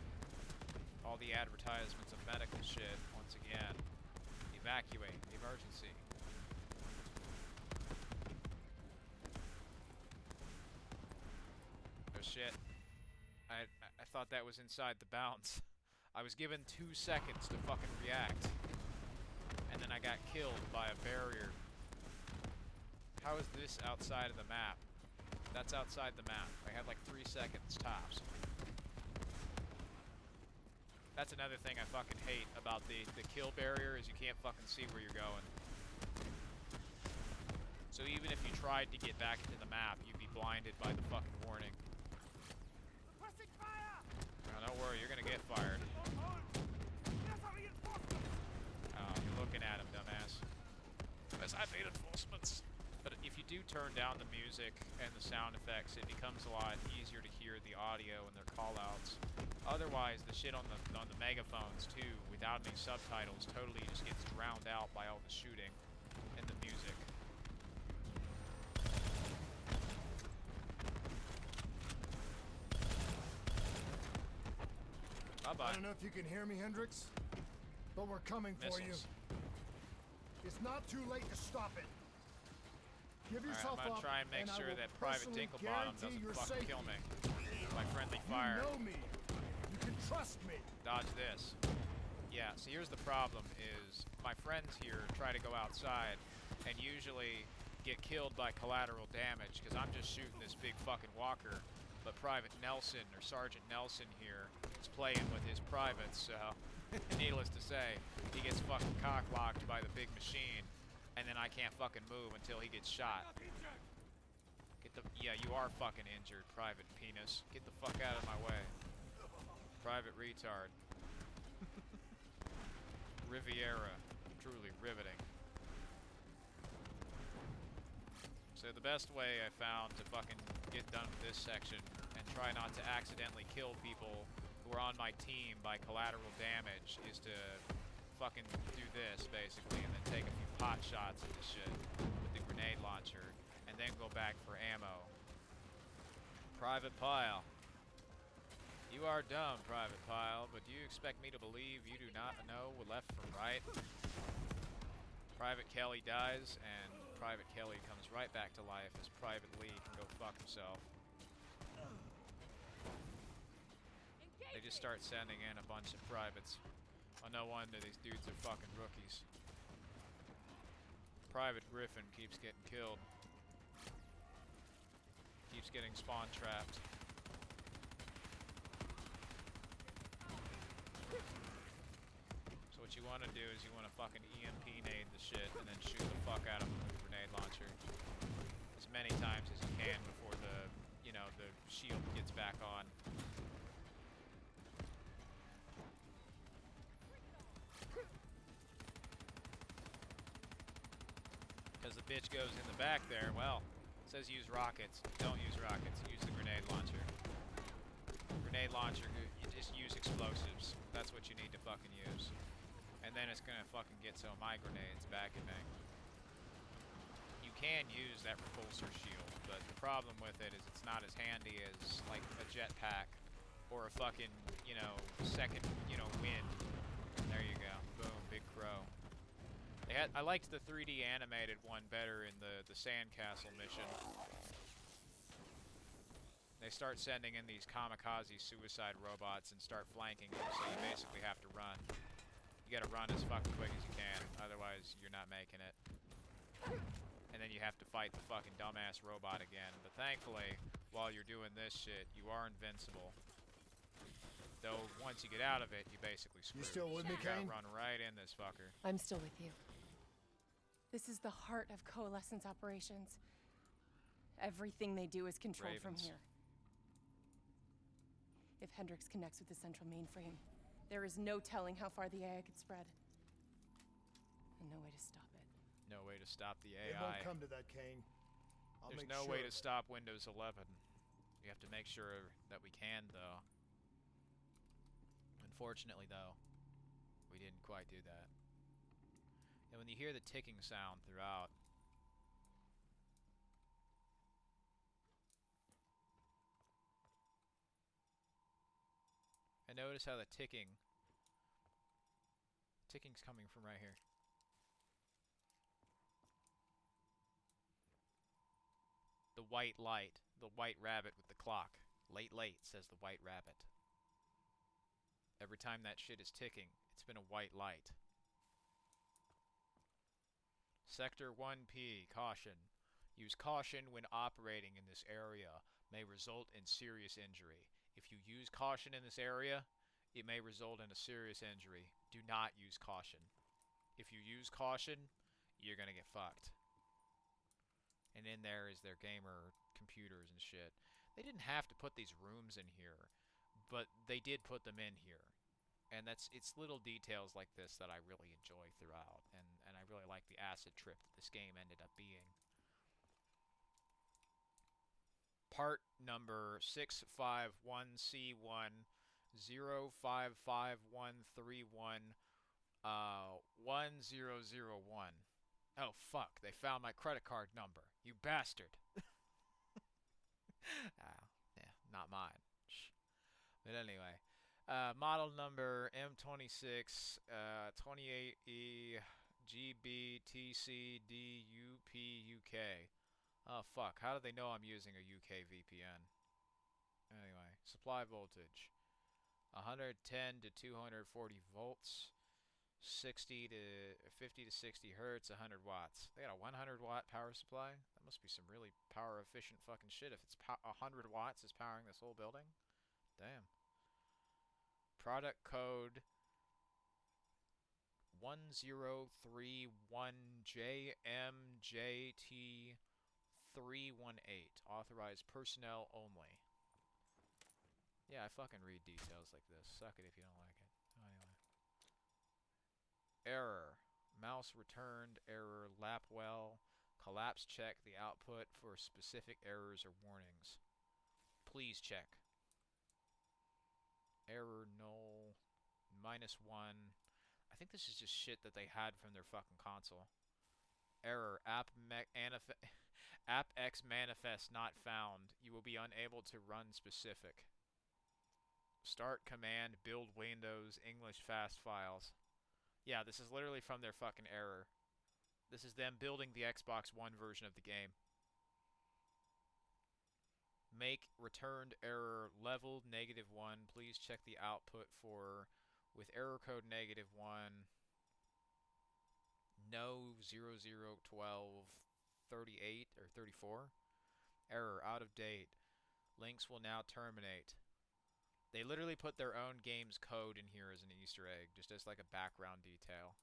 [SPEAKER 1] All the advertisements of medical shit, once again. Evacuate, emergency. Oh shit. I thought that was inside the bounce. I was given 2 seconds to fucking react. And then I got killed by a barrier. How is this outside of the map? That's outside the map. I had like 3 seconds tops. That's another thing I fucking hate about the kill barrier is you can't fucking see where you're going. So even if you tried to get back into the map, you'd be blinded by the fucking warning. Oh, don't worry, you're gonna get fired. Oh, you're looking at him, dumbass. Because I made reinforcements. But if you do turn down the music and the sound effects, it becomes a lot easier to hear the audio and their callouts. Otherwise, the shit on the megaphones too, without any subtitles, totally just gets drowned out by all the shooting and the music. Bye-bye.
[SPEAKER 6] I don't know if you can hear me, Hendricks, but we're coming for you.
[SPEAKER 1] Missiles.
[SPEAKER 6] It's not too late to stop it. Give yourself
[SPEAKER 1] I'm gonna
[SPEAKER 6] up,
[SPEAKER 1] try and make
[SPEAKER 6] I
[SPEAKER 1] sure
[SPEAKER 6] will
[SPEAKER 1] that Private
[SPEAKER 6] personally
[SPEAKER 1] Dinklebottom
[SPEAKER 6] guarantee
[SPEAKER 1] doesn't
[SPEAKER 6] your
[SPEAKER 1] fucking
[SPEAKER 6] safety.
[SPEAKER 1] kill me. My friendly fire.
[SPEAKER 6] You know me. You can trust me.
[SPEAKER 1] Dodge this. Yeah, so here's the problem is my friends here try to go outside and usually get killed by collateral damage because I'm just shooting this big fucking walker. But Private Nelson, or Sergeant Nelson here, is playing with his privates, so needless to say, he gets fucking cock-locked by the big machine, and then I can't fucking move until he gets shot. Yeah, you are fucking injured, Private Penis. Get the fuck out of my way. Private Retard. Riviera. Truly riveting. So the best way I found to fucking get done with this section and try not to accidentally kill people who are on my team by collateral damage is to fucking do this, basically, and then take a few pot shots at the shit with the grenade launcher, and then go back for ammo. Private Pile. You are dumb, Private Pile, but do you expect me to believe you do not know left from right? Private Kelly dies, and Private Kelly comes right back to life as Private Lee can go fuck himself. They just start sending in a bunch of privates. Oh, no wonder these dudes are fucking rookies. Private Griffin keeps getting killed. Keeps getting spawn trapped. So what you want to do is you want to fucking EMP nade the shit and then shoot the fuck out of them with a grenade launcher. As many times as you can before the, you know, the shield gets back on. Because the bitch goes in the back there, well, it says use rockets. Don't use rockets, use the grenade launcher. Grenade launcher, you just use explosives. That's what you need to fucking use. And then it's gonna fucking get so my grenades back at me. You can use that repulsor shield, but the problem with it is it's not as handy as, like, a jetpack or a fucking, you know, second, you know, wind. There you go. Boom, big crow. I liked the 3D animated one better in the Sandcastle mission. They start sending in these kamikaze suicide robots and start flanking you, so you basically have to run. You gotta run as fucking quick as you can, otherwise you're not making it. And then you have to fight the fucking dumbass robot again. But thankfully, while you're doing this shit, you are invincible. Though, once you get out of it, you basically screwed.
[SPEAKER 6] You still with me,
[SPEAKER 1] You gotta
[SPEAKER 6] Kane?
[SPEAKER 1] run right in this fucker.
[SPEAKER 5] I'm still with you. This is the heart of Coalescence operations. Everything they do is controlled from
[SPEAKER 1] Ravens.
[SPEAKER 5] here. If Hendricks connects with the central mainframe, there is no telling how far the AI could spread. And no way to stop it.
[SPEAKER 1] No way to stop the
[SPEAKER 6] It won't
[SPEAKER 1] AI.
[SPEAKER 6] come to that, Kane. I'll
[SPEAKER 1] There's
[SPEAKER 6] make
[SPEAKER 1] no
[SPEAKER 6] sure
[SPEAKER 1] way
[SPEAKER 6] of
[SPEAKER 1] to
[SPEAKER 6] it.
[SPEAKER 1] stop Windows 11. We have to make sure that we can, though. Unfortunately, though, we didn't quite do that. And when you hear the ticking sound throughout, and notice how the ticking's coming from right here. The white light, the white rabbit with the clock. Late, late, says the white rabbit. Every time that shit is ticking, it's been a white light. Sector 1P, caution. Use caution when operating in this area. May result in serious injury. If you use caution in this area, it may result in a serious injury. Do not use caution. If you use caution, you're gonna get fucked. And in there is their gamer computers and shit. They didn't have to put these rooms in here, but they did put them in here. And it's little details like this that I really enjoy throughout, and I really like the acid trip that this game ended up being. Part number 651C1 055131 1001. Oh fuck, they found my credit card number. You bastard. Yeah, not mine. Shh. But anyway, model number M26 28E GBTCDUPUK. Oh fuck, how do they know I'm using a UK VPN? Anyway, supply voltage 110 to 240 volts, 50 to 60 hertz, 100 watts. They got a 100 watt power supply? That must be some really power efficient fucking shit if it's 100 watts is powering this whole building. Damn. Product code 1031JMJT318. Authorized personnel only. Yeah, I fucking read details like this. Suck it if you don't like it. Anyway. Error. Mouse returned. Error. Lapwell. Collapse check the output for specific errors or warnings. Please check. Error null. -1. I think this is just shit that they had from their fucking console. Error. AppX manifest not found. You will be unable to run specific. Start command build Windows English fast files. Yeah, this is literally from their fucking error. This is them building the Xbox One version of the game. Make returned error level -1. Please check the output for with error code -1. No 001238 or 34. Error out of date. Links will now terminate. They literally put their own game's code in here as an Easter egg, just as like a background detail.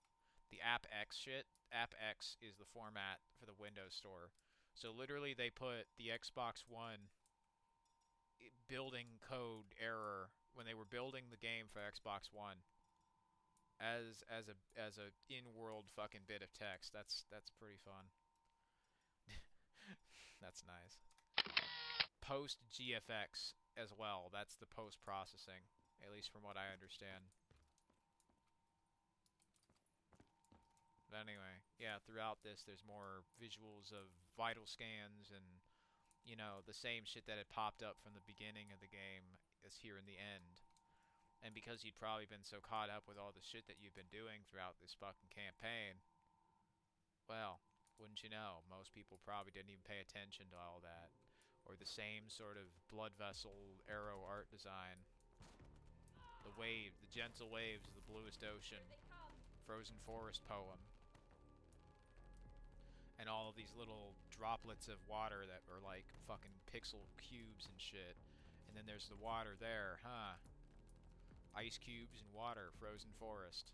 [SPEAKER 1] The AppX shit, AppX is the format for the Windows Store. So literally they put the Xbox One building code error when they were building the game for Xbox One as a in-world fucking bit of text. That's pretty fun. That's nice. Post GFX as well. That's the post-processing, at least from what I understand. But anyway, yeah, throughout this there's more visuals of vital scans and, you know, the same shit that had popped up from the beginning of the game is here in the end. And because you'd probably been so caught up with all the shit that you've been doing throughout this fucking campaign, well, wouldn't you know, most people probably didn't even pay attention to all that. Or the same sort of blood vessel aero art design. The wave, the gentle waves of the bluest ocean. Frozen forest poem. And all of these little droplets of water that are like fucking pixel cubes and shit. And then there's the water there, huh? Ice cubes and water, frozen forest.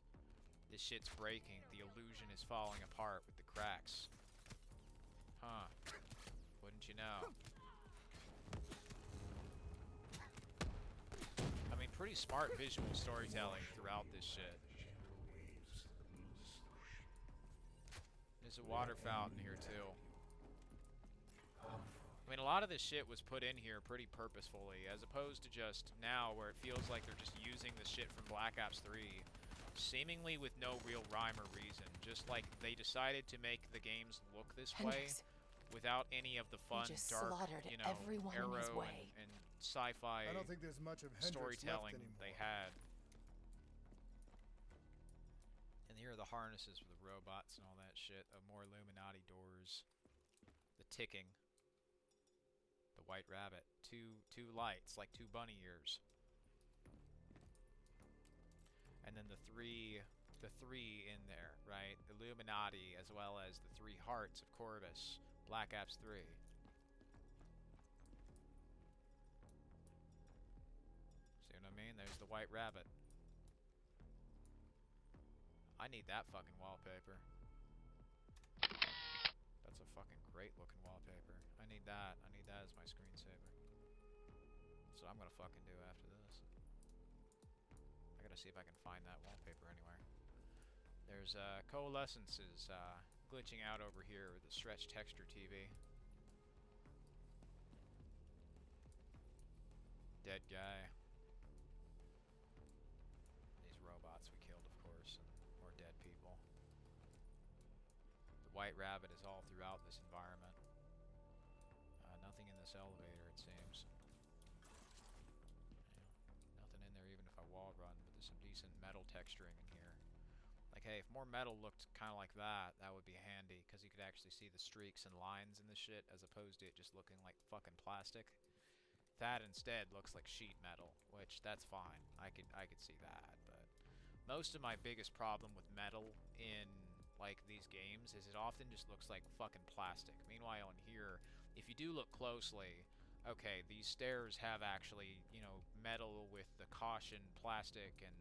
[SPEAKER 1] This shit's breaking. The illusion is falling apart with the cracks. Huh. Wouldn't you know? I mean, pretty smart visual storytelling throughout this shit. There's a water fountain here too. I mean, a lot of this shit was put in here pretty purposefully, as opposed to just now where it feels like they're just using the shit from Black Ops 3, seemingly with no real rhyme or reason. Just like they decided to make the games look this way
[SPEAKER 5] Hendrix,
[SPEAKER 1] without any of the
[SPEAKER 5] he
[SPEAKER 1] fun,
[SPEAKER 5] just
[SPEAKER 1] dark,
[SPEAKER 5] slaughtered
[SPEAKER 1] you know,
[SPEAKER 5] everyone in his
[SPEAKER 1] aero
[SPEAKER 5] way.
[SPEAKER 1] and sci-fi
[SPEAKER 6] I don't think there's much of Hendrix
[SPEAKER 1] storytelling
[SPEAKER 6] left anymore.
[SPEAKER 1] they had. And here are the harnesses for the robots and all that shit. More Illuminati doors. The ticking. The white rabbit. Two lights, like two bunny ears. And then the three in there, right? Illuminati, as well as the 3 hearts of Corvus. Black Ops 3. See what I mean? There's the white rabbit. I need that fucking wallpaper. That's a fucking great looking wallpaper. I need that. I need that as my screensaver. That's what I'm gonna fucking do after this. I gotta see if I can find that wallpaper anywhere. There's coalescences glitching out over here with the stretch texture TV. Dead guy. These robots we killed, of course, and more dead people. The white rabbit is all throughout this environment. Nothing in this elevator, it seems. Yeah, nothing in there even if I wall run, but there's some decent metal texturing in here. Like, hey, if more metal looked kind of like that, that would be handy, because you could actually see the streaks and lines in the shit, as opposed to it just looking like fucking plastic. That instead looks like sheet metal, which that's fine. I could see that, but most of my biggest problem with metal in like these games is it often just looks like fucking plastic. Meanwhile in here, if you do look closely, okay, these stairs have actually, you know, metal with the caution plastic and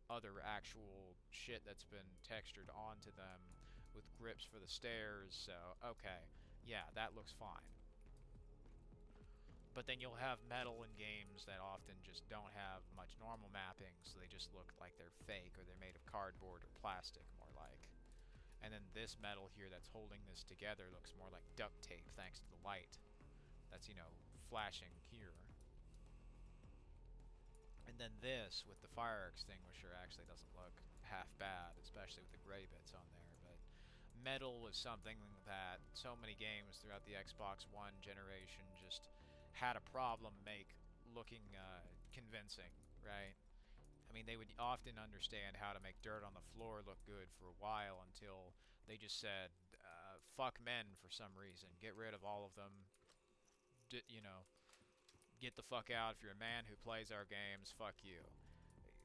[SPEAKER 1] other actual shit that's been textured onto them with grips for the stairs, so okay, yeah, that looks fine. But then you'll have metal in games that often just don't have much normal mapping, so they just look like they're fake or they're made of cardboard or plastic, more like. And then this metal here that's holding this together looks more like duct tape thanks to the light that's, you know, flashing here. And then this with the fire extinguisher actually doesn't look half bad, especially with the gray bits on there. But metal was something that so many games throughout the Xbox One generation just had a problem looking convincing, right? I mean, they would often understand how to make dirt on the floor look good for a while until they just said, fuck men for some reason. Get rid of all of them. You know, get the fuck out. If you're a man who plays our games, fuck you.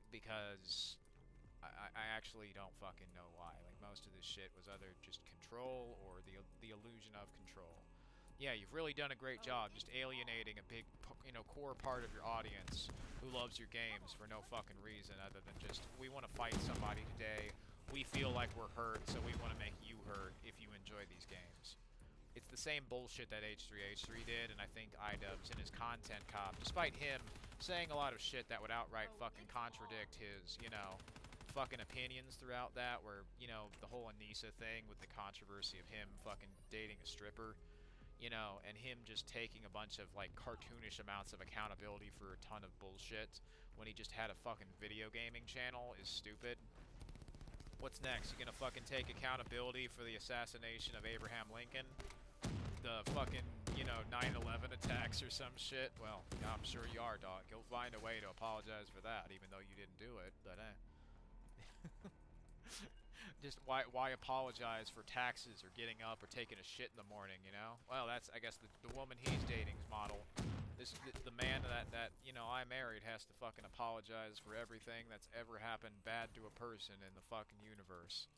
[SPEAKER 1] Because I actually don't fucking know why. Like, most of this shit was either just control or the illusion of control. Yeah, you've really done a great job just alienating a big, you know, core part of your audience who loves your games for no fucking reason other than just, we want to fight somebody today, we feel like we're hurt, so we want to make you hurt if you enjoy these games. It's the same bullshit that H3H3 did, and I think iDubbbz in his content cop, despite him saying a lot of shit that would outright fucking contradict his, you know, fucking opinions throughout that, where, you know, the whole Anissa thing with the controversy of him fucking dating a stripper, you know, and him just taking a bunch of, like, cartoonish amounts of accountability for a ton of bullshit when he just had a fucking video gaming channel is stupid. What's next? You gonna fucking take accountability for the assassination of Abraham Lincoln? The fucking, you know, 9/11 attacks or some shit? Well, yeah, I'm sure you are, dog. You'll find a way to apologize for that, even though you didn't do it, but just why apologize for taxes or getting up or taking a shit in the morning, you know? Well, that's, I guess, the woman he's dating's model. The man that, you know, I married has to fucking apologize for everything that's ever happened bad to a person in the fucking universe.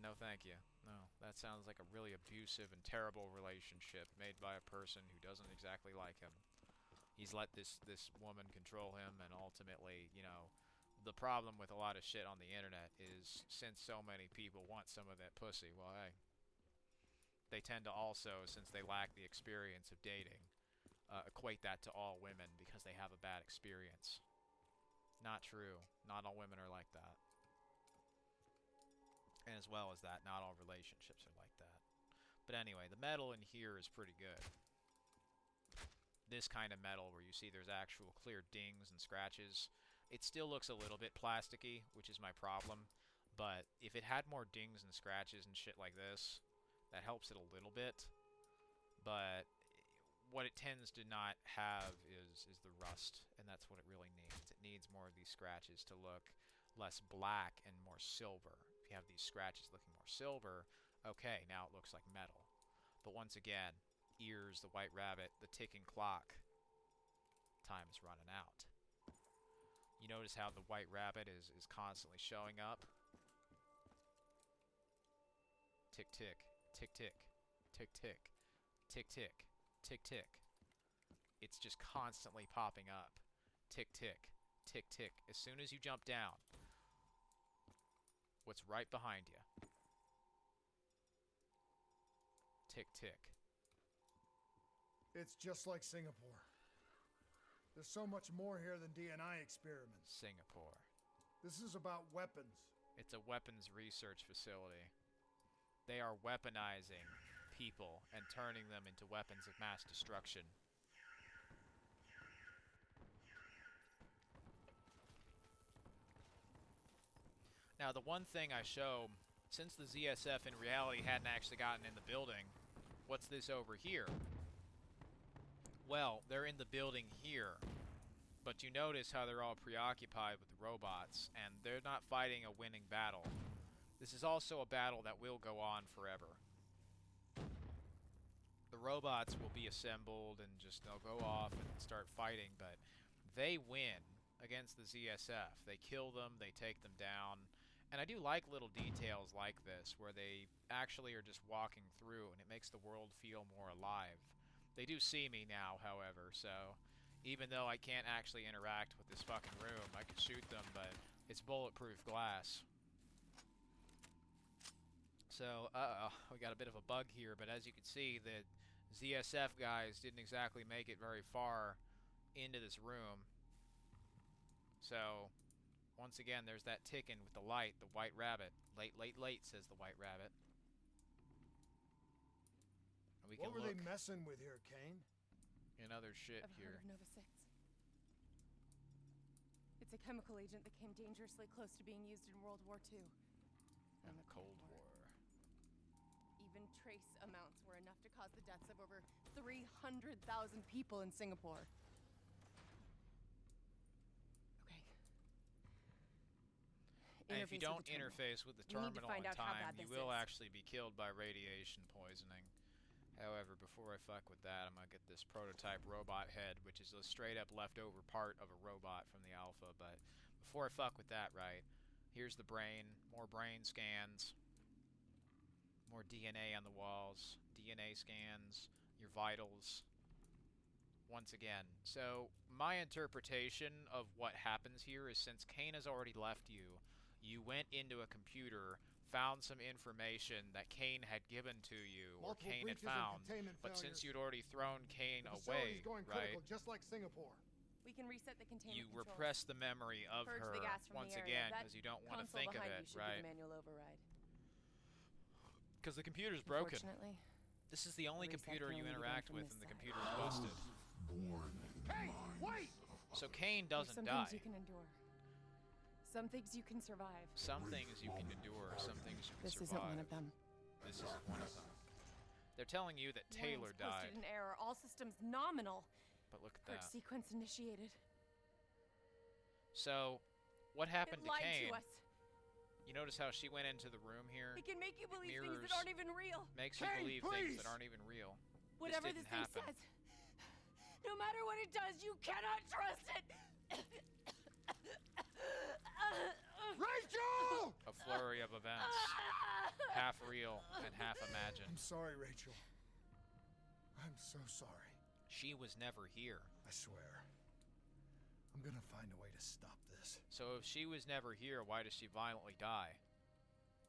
[SPEAKER 1] No thank you. No, that sounds like a really abusive and terrible relationship made by a person who doesn't exactly like him. He's let this woman control him, and ultimately, you know, the problem with a lot of shit on the internet is since so many people want some of that pussy, well, hey, they tend to also, since they lack the experience of dating, equate that to all women because they have a bad experience. Not true. Not all women are like that. And as well as that, not all relationships are like that. But anyway, the metal in here is pretty good. this kind of metal where you see there's actual clear dings and scratches. It still looks a little bit plasticky, which is my problem. But if it had more dings and scratches and shit like this, that helps it a little bit. But what it tends to not have is the rust, and that's what it really needs. It needs more of these scratches to look less black and more silver. If you have these scratches looking more silver, okay, now it looks like metal. But once again, ears, the white rabbit, the ticking clock, time is running out. You notice how the white rabbit is constantly showing up? Tick tick, tick tick, tick tick, tick tick, tick tick. It's just constantly popping up. Tick tick, tick tick. As soon as you jump down, what's right behind you? Tick tick.
[SPEAKER 6] It's just like Singapore. There's so much more here than DNI experiments.
[SPEAKER 1] Singapore.
[SPEAKER 6] This is about weapons.
[SPEAKER 1] It's a weapons research facility. They are weaponizing people and turning them into weapons of mass destruction. Now, the one thing I show, since the ZSF in reality hadn't actually gotten in the building, what's this over here? Well, they're in the building here, but you notice how they're all preoccupied with the robots, and they're not fighting a winning battle. This is also a battle that will go on forever. The robots will be assembled and just they'll go off and start fighting, but they win against the ZSF. They kill them, they take them down, and I do like little details like this where they actually are just walking through and it makes the world feel more alive. They do see me now, however, so even though I can't actually interact with this fucking room, I can shoot them, but it's bulletproof glass. So, we got a bit of a bug here, but as you can see, the ZSF guys didn't exactly make it very far into this room. So, once again, there's that ticking with the light, the white rabbit. Late, late, late, says the white rabbit. And we
[SPEAKER 6] What
[SPEAKER 1] can
[SPEAKER 6] were
[SPEAKER 1] look
[SPEAKER 6] they messing with here, Kane?
[SPEAKER 1] in other shit
[SPEAKER 5] I've
[SPEAKER 1] here.
[SPEAKER 5] heard of Nova 6. It's a chemical agent that came dangerously close to being used in World War II.
[SPEAKER 1] And the Cold War.
[SPEAKER 5] Even trace amounts were enough to cause the deaths of over 300,000 people in Singapore. Okay.
[SPEAKER 1] And if you
[SPEAKER 5] Interface with
[SPEAKER 1] don't
[SPEAKER 5] the terminal.
[SPEAKER 1] interface with the
[SPEAKER 5] We need to
[SPEAKER 1] terminal
[SPEAKER 5] find
[SPEAKER 1] in
[SPEAKER 5] out how
[SPEAKER 1] time,
[SPEAKER 5] bad
[SPEAKER 1] you
[SPEAKER 5] this
[SPEAKER 1] will
[SPEAKER 5] is.
[SPEAKER 1] actually be killed by radiation poisoning. However, before I fuck with that, I'm gonna get this prototype robot head, which is a straight up leftover part of a robot from the alpha. But before I fuck with that, right, here's the brain, more brain scans, more DNA on the walls, DNA scans, your vitals. Once again, so my interpretation of what happens here is since Kane has already left you, you went into a computer, found some information that Kane had given to you, or
[SPEAKER 6] Multiple
[SPEAKER 1] Kane had
[SPEAKER 6] breaches and
[SPEAKER 1] found,
[SPEAKER 6] containment
[SPEAKER 1] but
[SPEAKER 6] failures.
[SPEAKER 1] since you'd already thrown Kane
[SPEAKER 6] The
[SPEAKER 1] away,
[SPEAKER 6] facility's going
[SPEAKER 1] right,
[SPEAKER 6] critical, just like Singapore.
[SPEAKER 5] We can reset the containment
[SPEAKER 1] you
[SPEAKER 5] controls.
[SPEAKER 1] repress the memory of
[SPEAKER 5] Purge
[SPEAKER 1] her
[SPEAKER 5] the gas from
[SPEAKER 1] once
[SPEAKER 5] the area.
[SPEAKER 1] again,
[SPEAKER 5] That
[SPEAKER 1] because you don't want to
[SPEAKER 5] console
[SPEAKER 1] think of
[SPEAKER 5] behind
[SPEAKER 1] it,
[SPEAKER 5] you should be
[SPEAKER 1] right?
[SPEAKER 5] the manual override.
[SPEAKER 1] Because the computer's broken.
[SPEAKER 5] Unfortunately,
[SPEAKER 1] This is the only
[SPEAKER 5] reset
[SPEAKER 1] computer
[SPEAKER 5] can
[SPEAKER 1] you
[SPEAKER 5] only be done
[SPEAKER 1] interact
[SPEAKER 5] from
[SPEAKER 1] with,
[SPEAKER 5] this
[SPEAKER 1] and the
[SPEAKER 5] side.
[SPEAKER 1] computer's busted.
[SPEAKER 2] Born in the minds of
[SPEAKER 1] So Kane
[SPEAKER 5] there's
[SPEAKER 1] doesn't
[SPEAKER 5] some
[SPEAKER 1] die.
[SPEAKER 5] things you can endure. Some things you can survive.
[SPEAKER 1] Some things you can endure, some things you can
[SPEAKER 5] This
[SPEAKER 1] survive.
[SPEAKER 5] isn't one of them.
[SPEAKER 1] This isn't one of them. They're telling you that Taylor
[SPEAKER 5] Warnings posted
[SPEAKER 1] died,
[SPEAKER 5] an error. All systems nominal.
[SPEAKER 1] but look at
[SPEAKER 5] Purge
[SPEAKER 1] that.
[SPEAKER 5] sequence initiated.
[SPEAKER 1] So, what happened
[SPEAKER 5] It
[SPEAKER 1] to
[SPEAKER 5] lied
[SPEAKER 1] Kane?
[SPEAKER 5] to us.
[SPEAKER 1] You notice how she went into the room here?
[SPEAKER 5] It can make you believe things
[SPEAKER 1] mirrors
[SPEAKER 5] that aren't even real.
[SPEAKER 1] Makes you
[SPEAKER 6] Kane,
[SPEAKER 1] believe things
[SPEAKER 6] please!
[SPEAKER 1] that aren't even real.
[SPEAKER 5] Whatever
[SPEAKER 1] didn't
[SPEAKER 5] this thing
[SPEAKER 1] happen.
[SPEAKER 5] says. No matter what it does, you cannot trust it.
[SPEAKER 6] Rachel!
[SPEAKER 1] A flurry of events. Half real and half imagined.
[SPEAKER 6] I'm sorry, Rachel. I'm so sorry.
[SPEAKER 1] She was never here.
[SPEAKER 6] I swear. I'm gonna find a way to stop this.
[SPEAKER 1] So if she was never here, why does she violently die?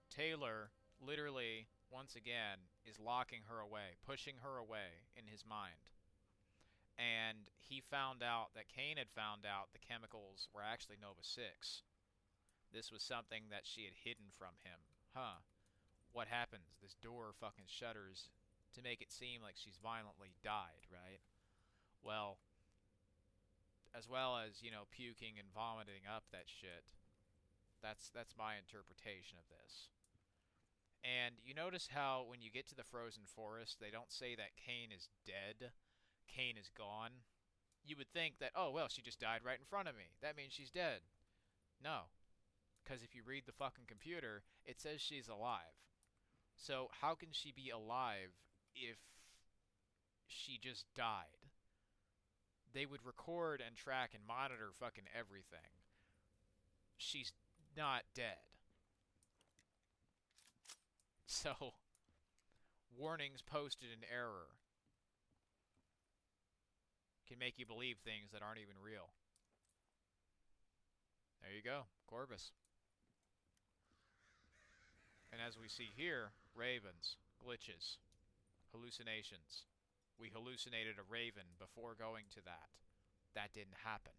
[SPEAKER 1] Taylor, literally, once again, is locking her away, pushing her away in his mind. And he found out that Kane had found out the chemicals were actually Nova 6. This was something that she had hidden from him. Huh. What happens? This door fucking shutters to make it seem like she's violently died, right? Well, as well as, you know, puking and vomiting up that shit. That's my interpretation of this. And you notice how when you get to the frozen forest, they don't say that Kane is dead. Kane is gone. You would think that, oh, well, she just died right in front of me. That means she's dead. No. Because if you read the fucking computer, it says she's alive. So how can she be alive if she just died? They would record and track and monitor fucking everything. She's not dead. So, warnings posted in error can make you believe things that aren't even real. There you go, Corvus. And as we see here, ravens, glitches, hallucinations. We hallucinated a raven before going to that. That didn't happen.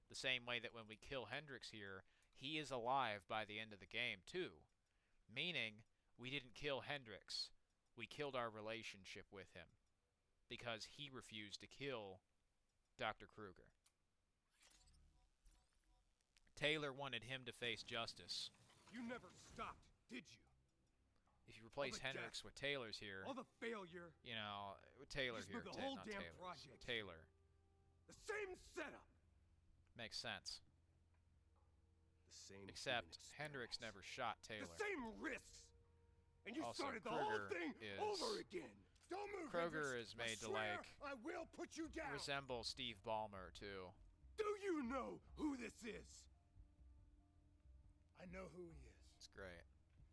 [SPEAKER 1] The same way that when we kill Hendrix here, he is alive by the end of the game too. Meaning, we didn't kill Hendrix. We killed our relationship with him. Because he refused to kill Dr. Kruger. Taylor wanted him to face justice.
[SPEAKER 7] You never stopped, did you?
[SPEAKER 1] If you replace
[SPEAKER 7] All the
[SPEAKER 1] Hendrix
[SPEAKER 7] death,
[SPEAKER 1] with Taylor's here,
[SPEAKER 7] all the failure,
[SPEAKER 1] you know, Taylor
[SPEAKER 7] just
[SPEAKER 1] here,
[SPEAKER 7] moved the whole
[SPEAKER 1] not
[SPEAKER 7] damn
[SPEAKER 1] Taylor's.
[SPEAKER 7] project.
[SPEAKER 1] Taylor.
[SPEAKER 7] the same setup.
[SPEAKER 1] Makes sense.
[SPEAKER 3] The same.
[SPEAKER 1] Except
[SPEAKER 3] human
[SPEAKER 1] Hendrix
[SPEAKER 3] experience.
[SPEAKER 1] never shot Taylor.
[SPEAKER 7] The same risks. And you
[SPEAKER 1] Also,
[SPEAKER 7] started the
[SPEAKER 1] Kruger
[SPEAKER 7] whole thing
[SPEAKER 1] is-
[SPEAKER 7] over again.
[SPEAKER 6] Don't move,
[SPEAKER 1] Kruger
[SPEAKER 6] Hendrix.
[SPEAKER 1] is made
[SPEAKER 6] I
[SPEAKER 1] to,
[SPEAKER 6] swear
[SPEAKER 1] like,
[SPEAKER 6] I will put you down.
[SPEAKER 1] resemble Steve Ballmer too.
[SPEAKER 7] Do you know who this is?
[SPEAKER 6] I know who he is.
[SPEAKER 1] It's great.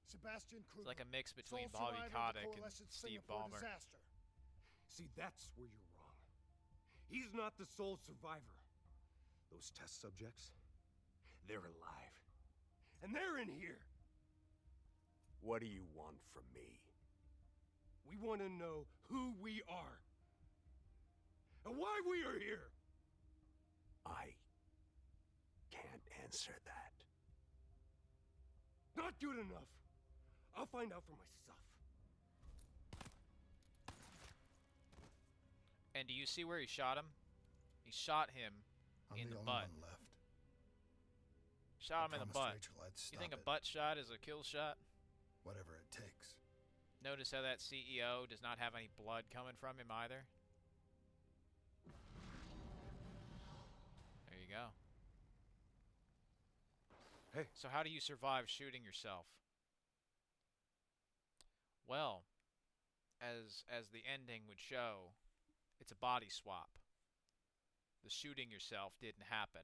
[SPEAKER 6] Sebastian Kruger.
[SPEAKER 1] It's like a mix between
[SPEAKER 6] sole
[SPEAKER 1] Bobby
[SPEAKER 6] survivor of the
[SPEAKER 1] Kotick and
[SPEAKER 6] Coalescence
[SPEAKER 1] Steve
[SPEAKER 6] Singapore
[SPEAKER 1] Ballmer.
[SPEAKER 6] disaster.
[SPEAKER 7] See, that's where you're wrong. He's not the sole survivor. Those test subjects, they're alive. And they're in here.
[SPEAKER 3] What do you want from me?
[SPEAKER 7] We want to know who we are. And why we are here.
[SPEAKER 3] I can't answer that.
[SPEAKER 7] Not good enough. I'll find out for myself.
[SPEAKER 1] And do you see where he shot him? He shot him
[SPEAKER 6] I'm
[SPEAKER 1] in
[SPEAKER 6] the
[SPEAKER 1] the
[SPEAKER 6] only
[SPEAKER 1] butt.
[SPEAKER 6] one left.
[SPEAKER 1] Shot him
[SPEAKER 6] I
[SPEAKER 1] in the
[SPEAKER 6] promised
[SPEAKER 1] butt.
[SPEAKER 6] Rachel I'd
[SPEAKER 1] You
[SPEAKER 6] stop
[SPEAKER 1] think a
[SPEAKER 6] it,
[SPEAKER 1] butt shot is a kill shot?
[SPEAKER 6] whatever it takes.
[SPEAKER 1] Notice how that CEO does not have any blood coming from him either. There you go.
[SPEAKER 3] Hey.
[SPEAKER 1] So how do you survive shooting yourself? Well, as the ending would show, it's a body swap. The shooting yourself didn't happen.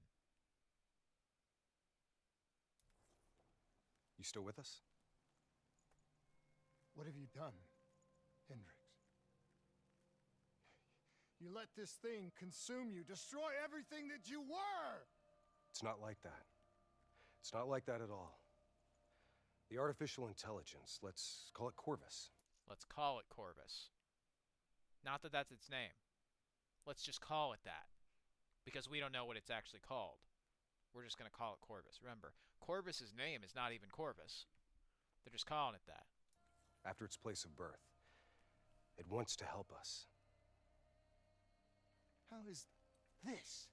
[SPEAKER 3] You still with us?
[SPEAKER 6] What have you done, Hendrix? You let this thing consume you, destroy everything that you were!
[SPEAKER 3] It's not like that. It's not like that at all. The artificial intelligence, let's call it Corvus.
[SPEAKER 1] Let's call it Corvus. Not that that's its name. Let's just call it that. Because we don't know what it's actually called. We're just going to call it Corvus. Remember, Corvus's name is not even Corvus. They're just calling it that.
[SPEAKER 3] After its place of birth, it wants to help us.
[SPEAKER 6] How is this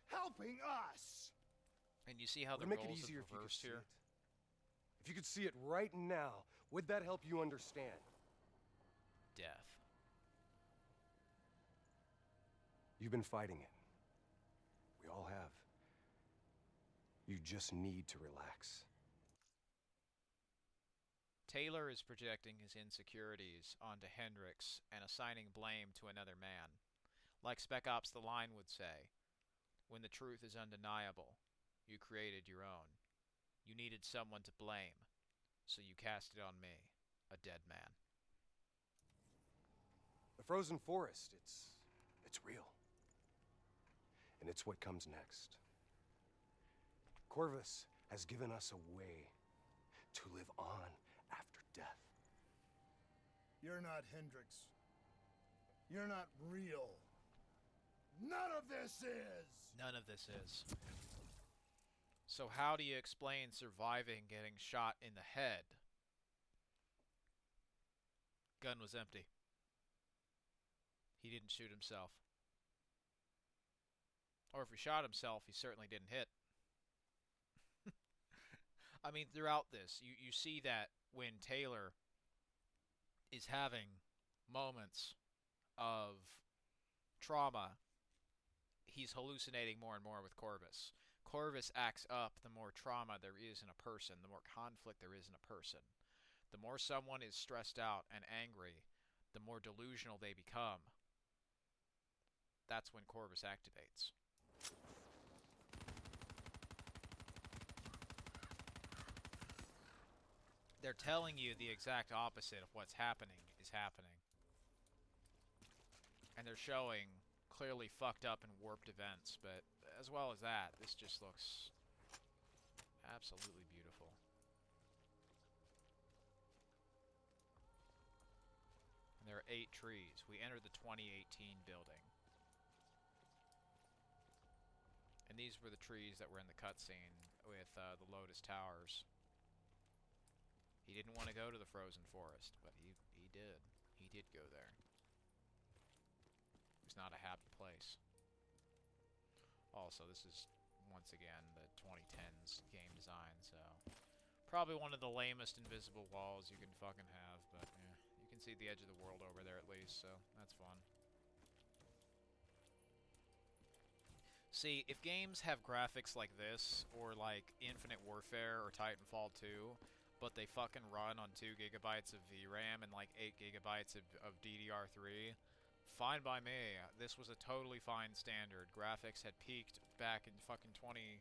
[SPEAKER 6] helping us?
[SPEAKER 1] And you see how the
[SPEAKER 3] Would it make it
[SPEAKER 1] roles
[SPEAKER 3] easier
[SPEAKER 1] have
[SPEAKER 3] if you could
[SPEAKER 1] reversed
[SPEAKER 3] see
[SPEAKER 1] here?
[SPEAKER 3] it? If you could see it right now, would that help you understand?
[SPEAKER 1] Death.
[SPEAKER 3] You've been fighting it. We all have. You just need to relax.
[SPEAKER 1] Taylor is projecting his insecurities onto Hendrix and assigning blame to another man. Like Spec Ops The Line would say, when the truth is undeniable, you created your own. You needed someone to blame, so you cast it on me, a dead man.
[SPEAKER 3] The frozen forest, it's real. And it's what comes next. Corvus has given us a way to live on after death.
[SPEAKER 6] You're not Hendrix. You're not real. None of this is!
[SPEAKER 1] None of this is. So how do you explain surviving getting shot in the head? Gun was empty. He didn't shoot himself. Or if he shot himself, he certainly didn't hit. I mean, throughout this, you see that when Taylor is having moments of trauma, he's hallucinating more and more with Corvus. Corvus acts up the more trauma there is in a person, the more conflict there is in a person. The more someone is stressed out and angry, the more delusional they become. That's when Corvus activates. They're telling you the exact opposite of what's happening is happening. And they're showing clearly fucked up and warped events, but as well as that, this just looks absolutely beautiful. And there are 8 trees. We entered the 2018 building. And these were the trees that were in the cutscene with the Lotus Towers. He didn't want to go to the frozen forest, but he did. He did go there. It was not a happy place. Also, this is, once again, the 2010s game design, so... Probably one of the lamest invisible walls you can fucking have, but yeah, you can see the edge of the world over there at least, so that's fun. See, if games have graphics like this, or like Infinite Warfare or Titanfall 2, but they fucking run on 2 gigabytes of VRAM and like 8 gigabytes of DDR3, fine by me. This was a totally fine standard. Graphics had peaked back in fucking 2016.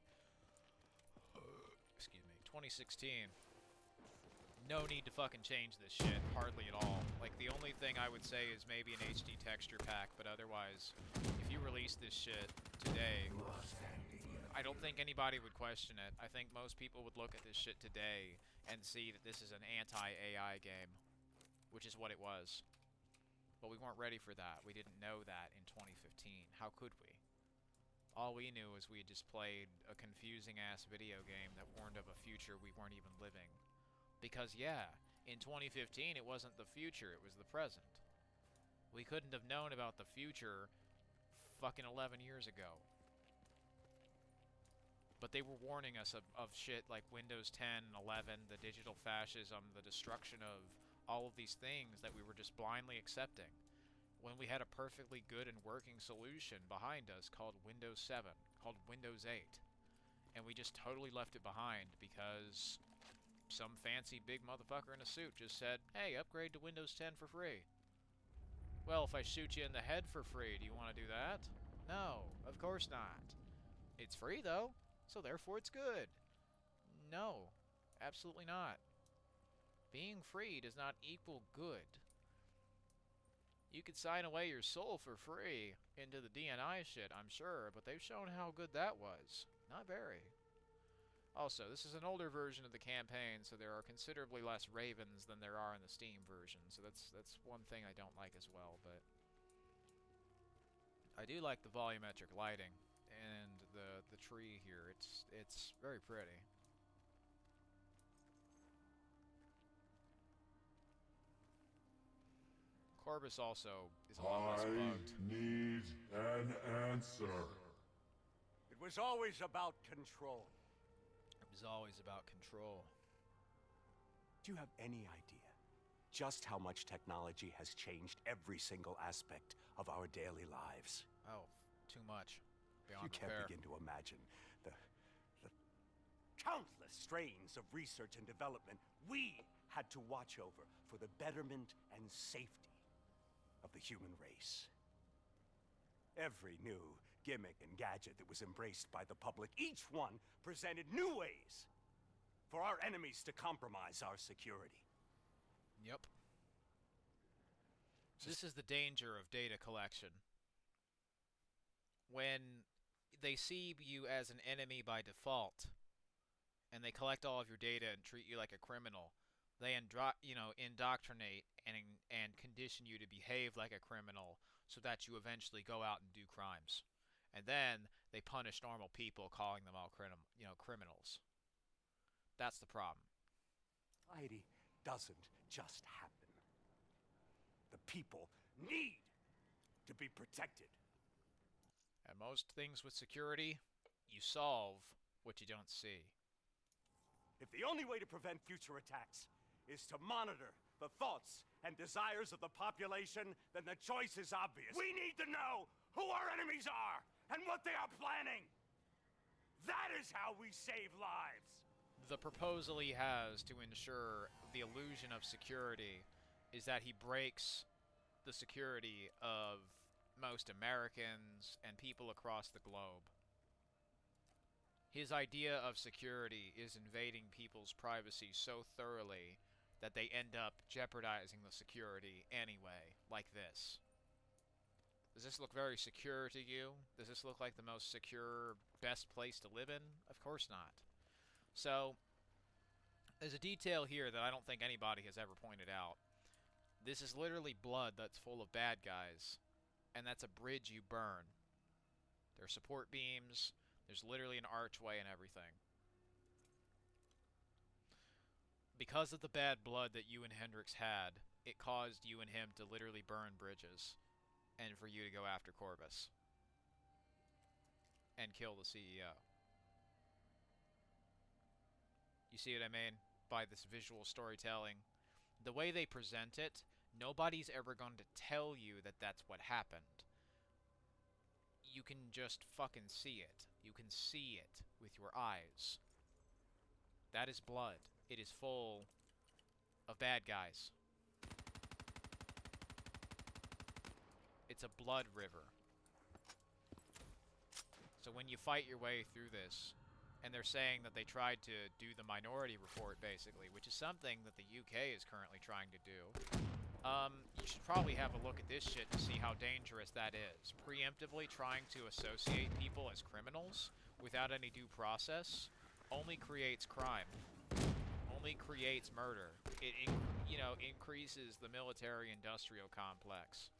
[SPEAKER 1] No need to fucking change this shit, hardly at all. Like, the only thing I would say is maybe an HD texture pack, but otherwise, if you release this shit today, I don't think anybody would question it. I think most people would look at this shit today and see that this is an anti-AI game, which is what it was. But we weren't ready for that. We didn't know that in 2015. How could we? All we knew was we had just played a confusing-ass video game that warned of a future we weren't even living. Because, yeah, in 2015 it wasn't the future, it was the present. We couldn't have known about the future fucking 11 years ago. But they were warning us of shit like Windows 10 and 11, the digital fascism, the destruction of all of these things that we were just blindly accepting. When we had a perfectly good and working solution behind us called Windows 7, called Windows 8. And we just totally left it behind because some fancy big motherfucker in a suit just said, hey, upgrade to Windows 10 for free. Well, if I shoot you in the head for free, do you want to do that? No, of course not. It's free though, so therefore it's good. No, absolutely not. Being free does not equal good. You could sign away your soul for free into the DNI shit, I'm sure, but they've shown how good that was. Not very. Also, this is an older version of the campaign, so there are considerably less ravens than there are in the Steam version, so that's one thing I don't like as well, but I do like the volumetric lighting and the tree here. It's very pretty. Corvus also is a lot less
[SPEAKER 2] I
[SPEAKER 1] bugged.
[SPEAKER 2] need an answer.
[SPEAKER 7] It was always about control.
[SPEAKER 1] It was always about control.
[SPEAKER 7] Do you have any idea just how much technology has changed every single aspect of our daily lives?
[SPEAKER 1] Oh, too much. Beyond
[SPEAKER 7] You can't
[SPEAKER 1] repair.
[SPEAKER 7] begin to imagine the countless strains of research and development we had to watch over for the betterment and safety of the human race. Every new gimmick and gadget that was embraced by the public, each one presented new ways for our enemies to compromise our security.
[SPEAKER 1] Yep. This is the danger of data collection. When they see you as an enemy by default, and they collect all of your data and treat you like a criminal, they indoctrinate and condition you to behave like a criminal so that you eventually go out and do crimes. And then they punish normal people, calling them all criminals. That's the problem.
[SPEAKER 7] Society doesn't just happen. The people need to be protected.
[SPEAKER 1] And most things with security, you solve what you don't see.
[SPEAKER 7] If the only way to prevent future attacks is to monitor the thoughts and desires of the population, then the choice is obvious. We need to know who our enemies are and what they are planning. That is how we save lives.
[SPEAKER 1] The proposal he has to ensure the illusion of security is that he breaks the security of most Americans and people across the globe. His idea of security is invading people's privacy so thoroughly that they end up jeopardizing the security anyway, like this. Does this look very secure to you? Does this look like the most secure, best place to live in? Of course not. So, there's a detail here that I don't think anybody has ever pointed out. This is literally blood that's full of bad guys, and that's a bridge you burn. There are support beams, there's literally an archway and everything. Because of the bad blood that you and Hendricks had, it caused you and him to literally burn bridges, and for you to go after Corvus and kill the CEO. You see what I mean by this visual storytelling? The way they present it, nobody's ever going to tell you that that's what happened. You can just fucking see it. You can see it with your eyes. That is blood. It is full of bad guys. It's a blood river. So when you fight your way through this, and they're saying that they tried to do the Minority Report, basically, which is something that the UK is currently trying to do, you should probably have a look at this shit to see how dangerous that is. Preemptively trying to associate people as criminals without any due process only creates crime. Only creates murder. It, increases the military-industrial complex.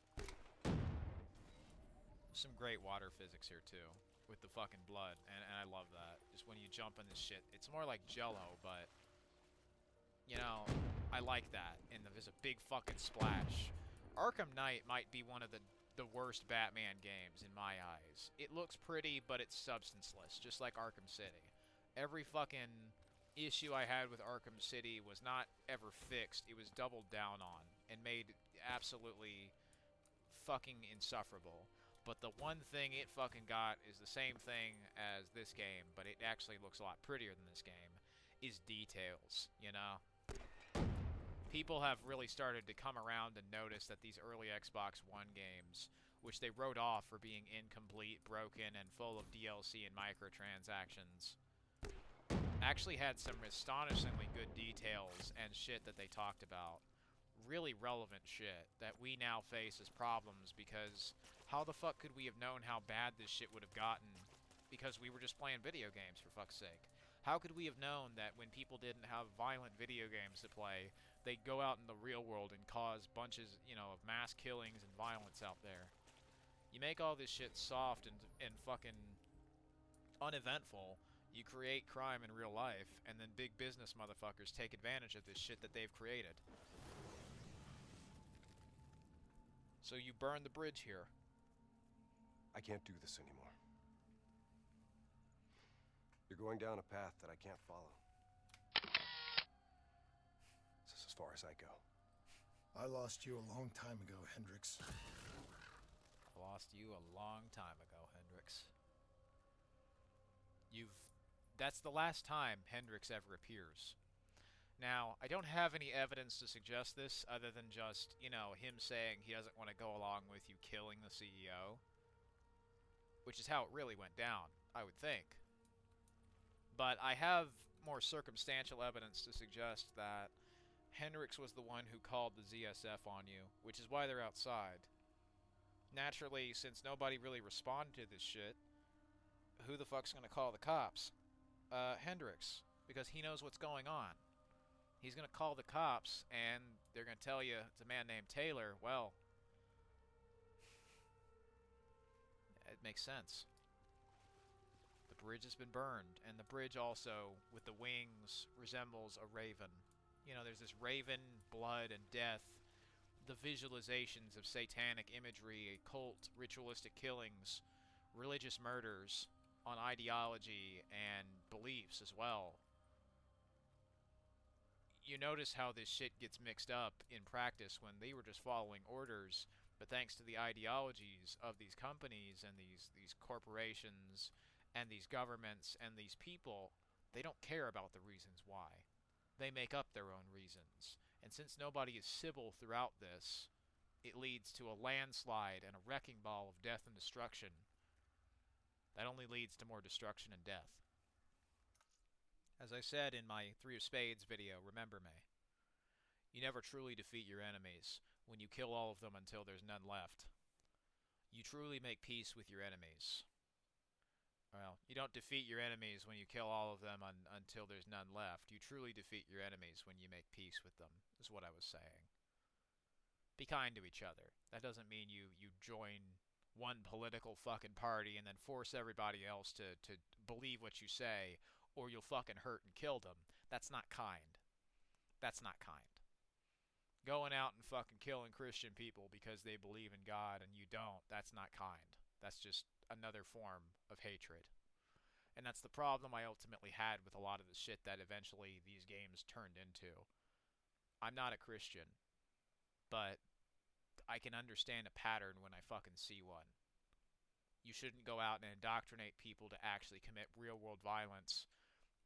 [SPEAKER 1] Some great water physics here, too, with the fucking blood, and I love that. Just when you jump in this shit, it's more like Jello, but, I like that, and there's a big fucking splash. Arkham Knight might be one of the worst Batman games in my eyes. It looks pretty, but it's substanceless, just like Arkham City. Every fucking issue I had with Arkham City was not ever fixed. It was doubled down on and made absolutely fucking insufferable. But the one thing it fucking got is the same thing as this game, but it actually looks a lot prettier than this game, is details, People have really started to come around and notice that these early Xbox One games, which they wrote off for being incomplete, broken, and full of DLC and microtransactions, actually had some astonishingly good details and shit that they talked about. Really relevant shit that we now face as problems, because how the fuck could we have known how bad this shit would have gotten because we were just playing video games, for fuck's sake? How could we have known that when people didn't have violent video games to play, they'd go out in the real world and cause bunches, of mass killings and violence out there? You make all this shit soft and fucking uneventful, you create crime in real life, and then big business motherfuckers take advantage of this shit that they've created. So you burn the bridge here.
[SPEAKER 3] I can't do this anymore. You're going down a path that I can't follow. This is as far as I go.
[SPEAKER 6] I lost you a long time ago, Hendricks.
[SPEAKER 1] I lost you a long time ago, Hendricks. That's the last time Hendricks ever appears. Now, I don't have any evidence to suggest this other than just, him saying he doesn't want to go along with you killing the CEO. Which is how it really went down, I would think. But I have more circumstantial evidence to suggest that Hendricks was the one who called the ZSF on you, which is why they're outside. Naturally, since nobody really responded to this shit, who the fuck's gonna call the cops? Hendricks, because he knows what's going on. He's gonna call the cops, and they're gonna tell you it's a man named Taylor. Well, it makes sense. The bridge has been burned, and the bridge also, with the wings, resembles a raven. There's this raven, blood, and death. The visualizations of satanic imagery, occult, ritualistic killings religious murders on ideology and beliefs as well. You notice how this shit gets mixed up in practice when they were just following orders, but thanks to the ideologies of these companies and these corporations and these governments and these people, they don't care about the reasons why. They make up their own reasons. And since nobody is civil throughout this, it leads to a landslide and a wrecking ball of death and destruction. That only leads to more destruction and death. As I said in my Three of Spades video, remember me. You never truly defeat your enemies when you kill all of them until there's none left. You truly make peace with your enemies. Well, you don't defeat your enemies when you kill all of them until there's none left. You truly defeat your enemies when you make peace with them, is what I was saying. Be kind to each other. That doesn't mean you join one political fucking party and then force everybody else to believe what you say, or you'll fucking hurt and kill them. That's not kind. That's not kind. Going out and fucking killing Christian people because they believe in God and you don't, that's not kind. That's just another form of hatred. And that's the problem I ultimately had with a lot of the shit that eventually these games turned into. I'm not a Christian, but I can understand a pattern when I fucking see one. You shouldn't go out and indoctrinate people to actually commit real-world violence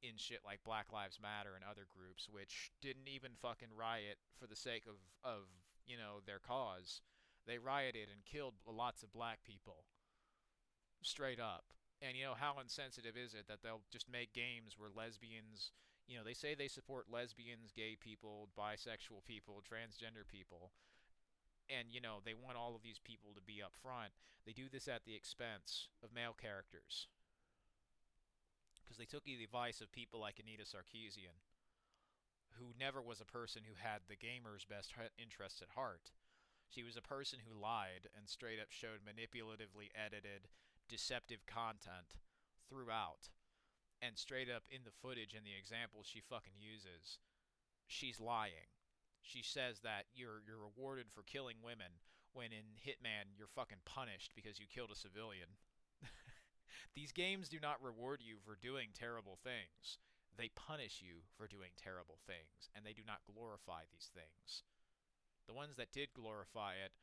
[SPEAKER 1] in shit like Black Lives Matter and other groups, which didn't even fucking riot for the sake of you know, their cause. They rioted and killed lots of black people. Straight up. And you know, how insensitive is it that they'll just make games where lesbians, you know, they say they support lesbians, gay people, bisexual people, transgender people, and you know, they want all of these people to be up front. They do this at the expense of male characters. Because they took the advice of people like Anita Sarkeesian, who never was a person who had the gamer's best interests at heart. She was a person who lied and straight up showed manipulatively edited, deceptive content throughout. And straight up in the footage and the examples she fucking uses, she's lying. She says that you're rewarded for killing women, when in Hitman you're fucking punished because you killed a civilian. These games do not reward you for doing terrible things. They punish you for doing terrible things, and they do not glorify these things. The ones that did glorify it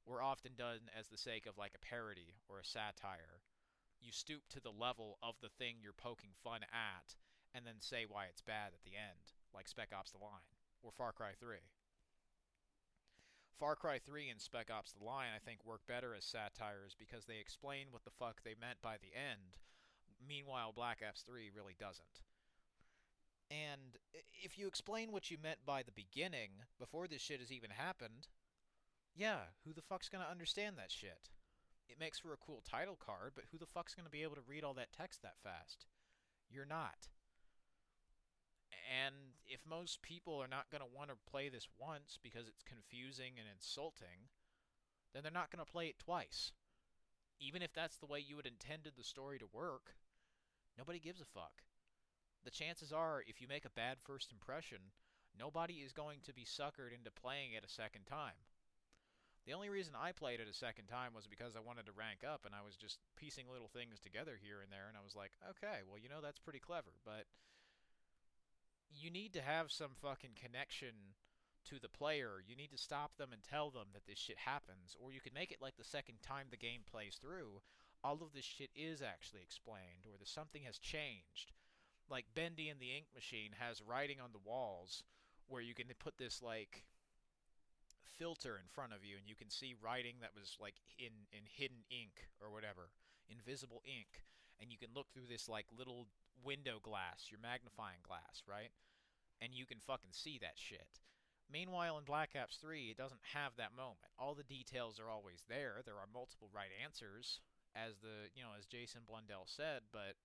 [SPEAKER 1] were often done as the sake of like a parody or a satire. You stoop to the level of the thing you're poking fun at, and then say why it's bad at the end, like Spec Ops The Line, or Far Cry 3. Far Cry 3 and Spec Ops The Line, I think, work better as satires because they explain what the fuck they meant by the end. Meanwhile, Black Ops 3 really doesn't. And if you explain what you meant by the beginning, before this shit has even happened, yeah, who the fuck's gonna understand that shit? It makes for a cool title card, but who the fuck's gonna be able to read all that text that fast? You're not. And if most people are not going to want to play this once because it's confusing and insulting, then they're not going to play it twice. Even if that's the way you had intended the story to work, nobody gives a fuck. The chances are, if you make a bad first impression, nobody is going to be suckered into playing it a second time. The only reason I played it a second time was because I wanted to rank up, and I was just piecing little things together here and there, and I was like, okay, well, you know, that's pretty clever, but you need to have some fucking connection to the player. You need to stop them and tell them that this shit happens, or you could make it like the second time the game plays through, all of this shit is actually explained, or that something has changed. Like Bendy and the Ink Machine has writing on the walls where you can put this like filter in front of you and you can see writing that was like in hidden ink or whatever, invisible ink, and you can look through this like little window glass, your magnifying glass, right? And you can fucking see that shit. Meanwhile, in Black Ops 3, it doesn't have that moment. All the details are always there. There are multiple right answers, as as Jason Blundell said, but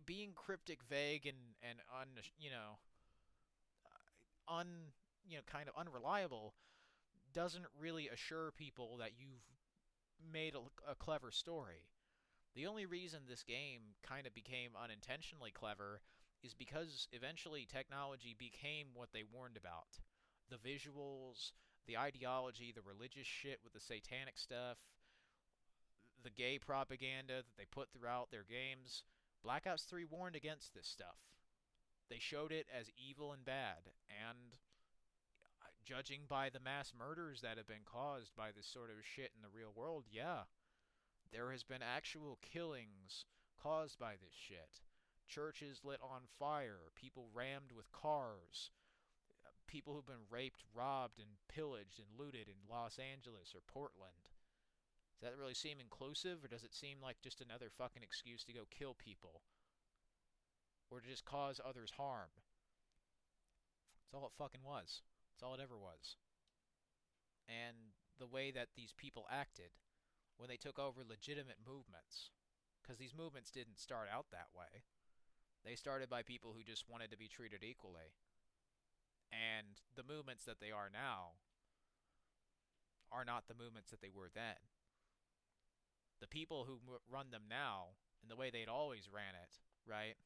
[SPEAKER 1] being cryptic, vague, and kind of unreliable doesn't really assure people that you've made a clever story. The only reason this game kind of became unintentionally clever is because eventually technology became what they warned about. The visuals, the ideology, the religious shit with the satanic stuff, the gay propaganda that they put throughout their games, Black Ops 3 warned against this stuff. They showed it as evil and bad, and judging by the mass murders that have been caused by this sort of shit in the real world, yeah, there has been actual killings caused by this shit. Churches lit on fire, people rammed with cars, people who've been raped, robbed, and pillaged and looted in Los Angeles or Portland. Does that really seem inclusive, or does it seem like just another fucking excuse to go kill people? Or to just cause others harm? That's all it fucking was. That's all it ever was. And the way that these people acted when they took over legitimate movements, because these movements didn't start out that way. They started by people who just wanted to be treated equally. And the movements that they are now are not the movements that they were then. The people who run them now, and the way they'd always ran it, right,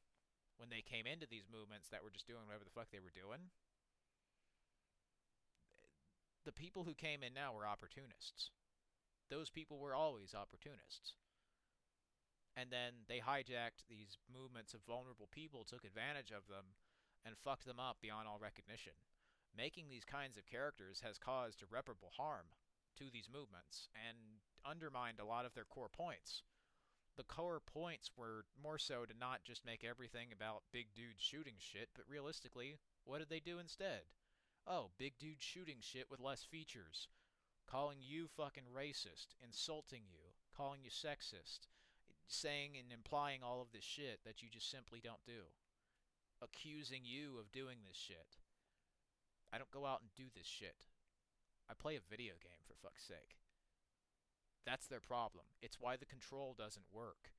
[SPEAKER 1] when they came into these movements that were just doing whatever the fuck they were doing, the people who came in now were opportunists. Those people were always opportunists. And then they hijacked these movements of vulnerable people, took advantage of them, and fucked them up beyond all recognition. Making these kinds of characters has caused irreparable harm to these movements, and undermined a lot of their core points. The core points were more so to not just make everything about big dudes shooting shit, but realistically, what did they do instead? Oh, big dudes shooting shit with less features. Calling you fucking racist, insulting you, calling you sexist, saying and implying all of this shit that you just simply don't do. Accusing you of doing this shit. I don't go out and do this shit. I play a video game, for fuck's sake. That's their problem. It's why the control doesn't work.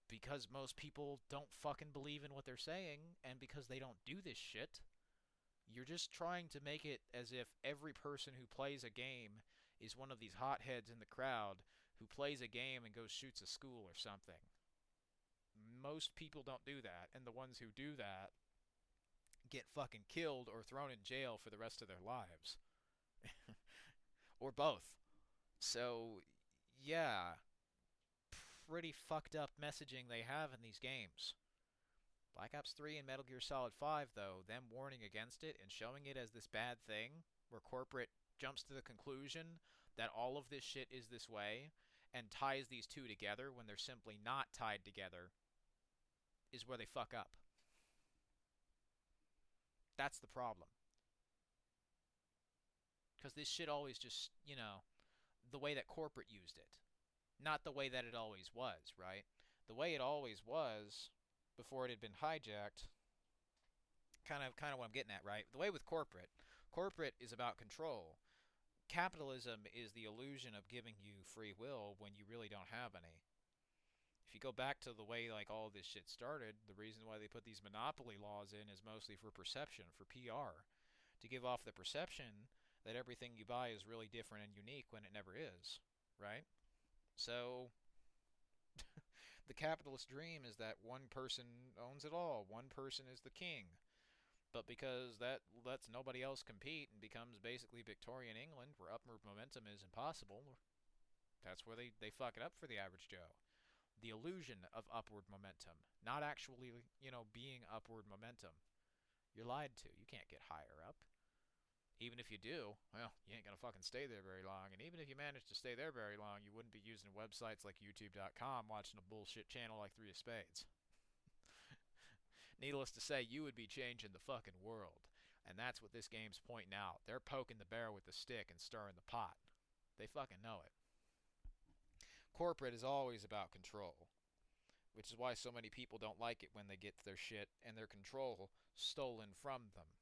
[SPEAKER 1] Because most people don't fucking believe in what they're saying, and because they don't do this shit. You're just trying to make it as if every person who plays a game is one of these hotheads in the crowd who plays a game and goes shoots a school or something. Most people don't do that, and the ones who do that get fucking killed or thrown in jail for the rest of their lives. Or both. So, yeah, pretty fucked up messaging they have in these games. Black Ops 3 and Metal Gear Solid 5, though, them warning against it and showing it as this bad thing, where corporate jumps to the conclusion that all of this shit is this way, and ties these two together when they're simply not tied together, is where they fuck up. That's the problem. Because this shit always just, the way that corporate used it. Not the way that it always was, right? The way it always was, before it had been hijacked, kind of what I'm getting at, right? The way with corporate is about control. Capitalism is the illusion of giving you free will when you really don't have any. If you go back to the way like all this shit started, the reason why they put these monopoly laws in is mostly for perception, for PR, to give off the perception that everything you buy is really different and unique when it never is, right? So the capitalist dream is that one person owns it all, one person is the king. But because that lets nobody else compete and becomes basically Victorian England, where upward momentum is impossible, that's where they fuck it up for the average Joe. The illusion of upward momentum, not actually, being upward momentum. You're lied to. You can't get higher up. Even if you do, well, you ain't gonna fucking stay there very long. And even if you manage to stay there very long, you wouldn't be using websites like YouTube.com watching a bullshit channel like Three of Spades. Needless to say, you would be changing the fucking world. And that's what this game's pointing out. They're poking the bear with the stick and stirring the pot. They fucking know it. Corporate is always about control. Which is why so many people don't like it when they get their shit and their control stolen from them.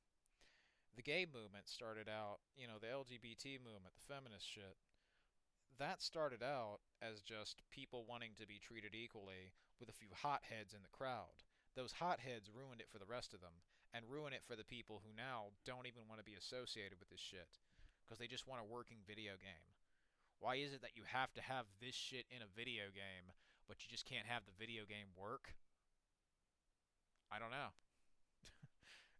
[SPEAKER 1] The gay movement started out, the LGBT movement, the feminist shit. That started out as just people wanting to be treated equally with a few hotheads in the crowd. Those hotheads ruined it for the rest of them, and ruin it for the people who now don't even want to be associated with this shit, because they just want a working video game. Why is it that you have to have this shit in a video game, but you just can't have the video game work? I don't know.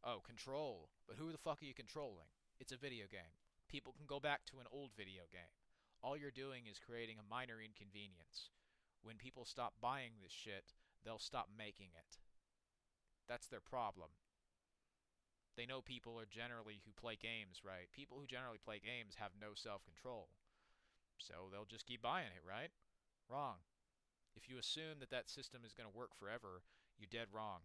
[SPEAKER 1] Oh, control. But who the fuck are you controlling? It's a video game. People can go back to an old video game. all you're doing is creating a minor inconvenience. When people stop buying this shit, they'll stop making it. That's their problem. They know people are generally who play games, right? People who generally play games have no self-control. So they'll just keep buying it, right? Wrong. If you assume that that system is going to work forever, you're dead wrong.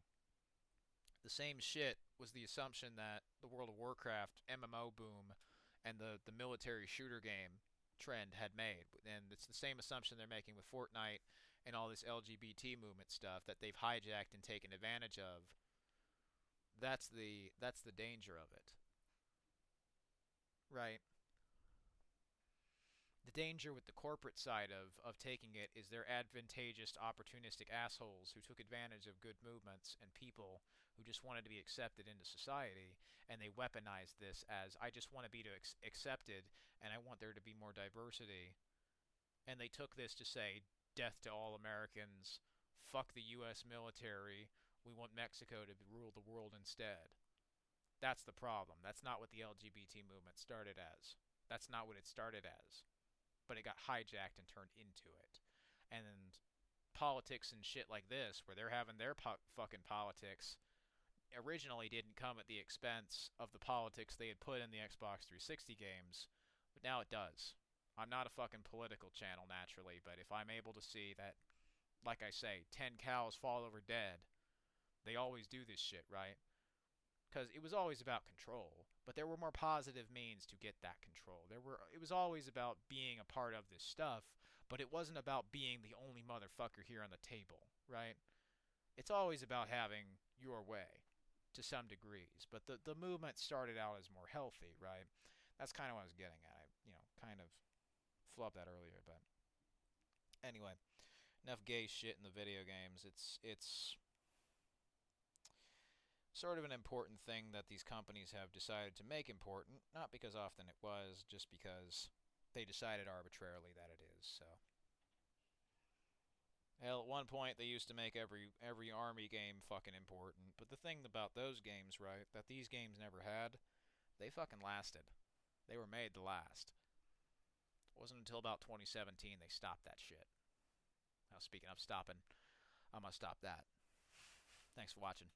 [SPEAKER 1] The same shit was the assumption that the World of Warcraft MMO boom and the military shooter game trend had made. And it's the same assumption they're making with Fortnite and all this LGBT movement stuff that they've hijacked and taken advantage of. That's the danger of it. Right? The danger with the corporate side of taking it is they're advantageous, opportunistic assholes who took advantage of good movements and people who just wanted to be accepted into society, and they weaponized this as, I just want to be accepted, and I want there to be more diversity. And they took this to say, death to all Americans, fuck the U.S. military, we want Mexico to rule the world instead. That's the problem. That's not what the LGBT movement started as. That's not what it started as. But it got hijacked and turned into it. And politics and shit like this, where they're having their fucking politics, originally didn't come at the expense of the politics they had put in the Xbox 360 games, but now it does. I'm not a fucking political channel, naturally, but if I'm able to see that, like I say, 10 cows fall over dead, they always do this shit, right? Because it was always about control, but there were more positive means to get that control. It was always about being a part of this stuff, but it wasn't about being the only motherfucker here on the table, right? It's always about having your way, to some degrees, but the movement started out as more healthy, right? That's kind of what I was getting at. I, kind of flubbed that earlier, but anyway, enough gay shit in the video games. It's sort of an important thing that these companies have decided to make important, not because often it was, just because they decided arbitrarily that it is. So, hell, at one point they used to make every army game fucking important, but the thing about those games, right, that these games never had, they fucking lasted. They were made to last. It wasn't until about 2017 they stopped that shit. Now, speaking of stopping, I'm gonna stop that. Thanks for watching.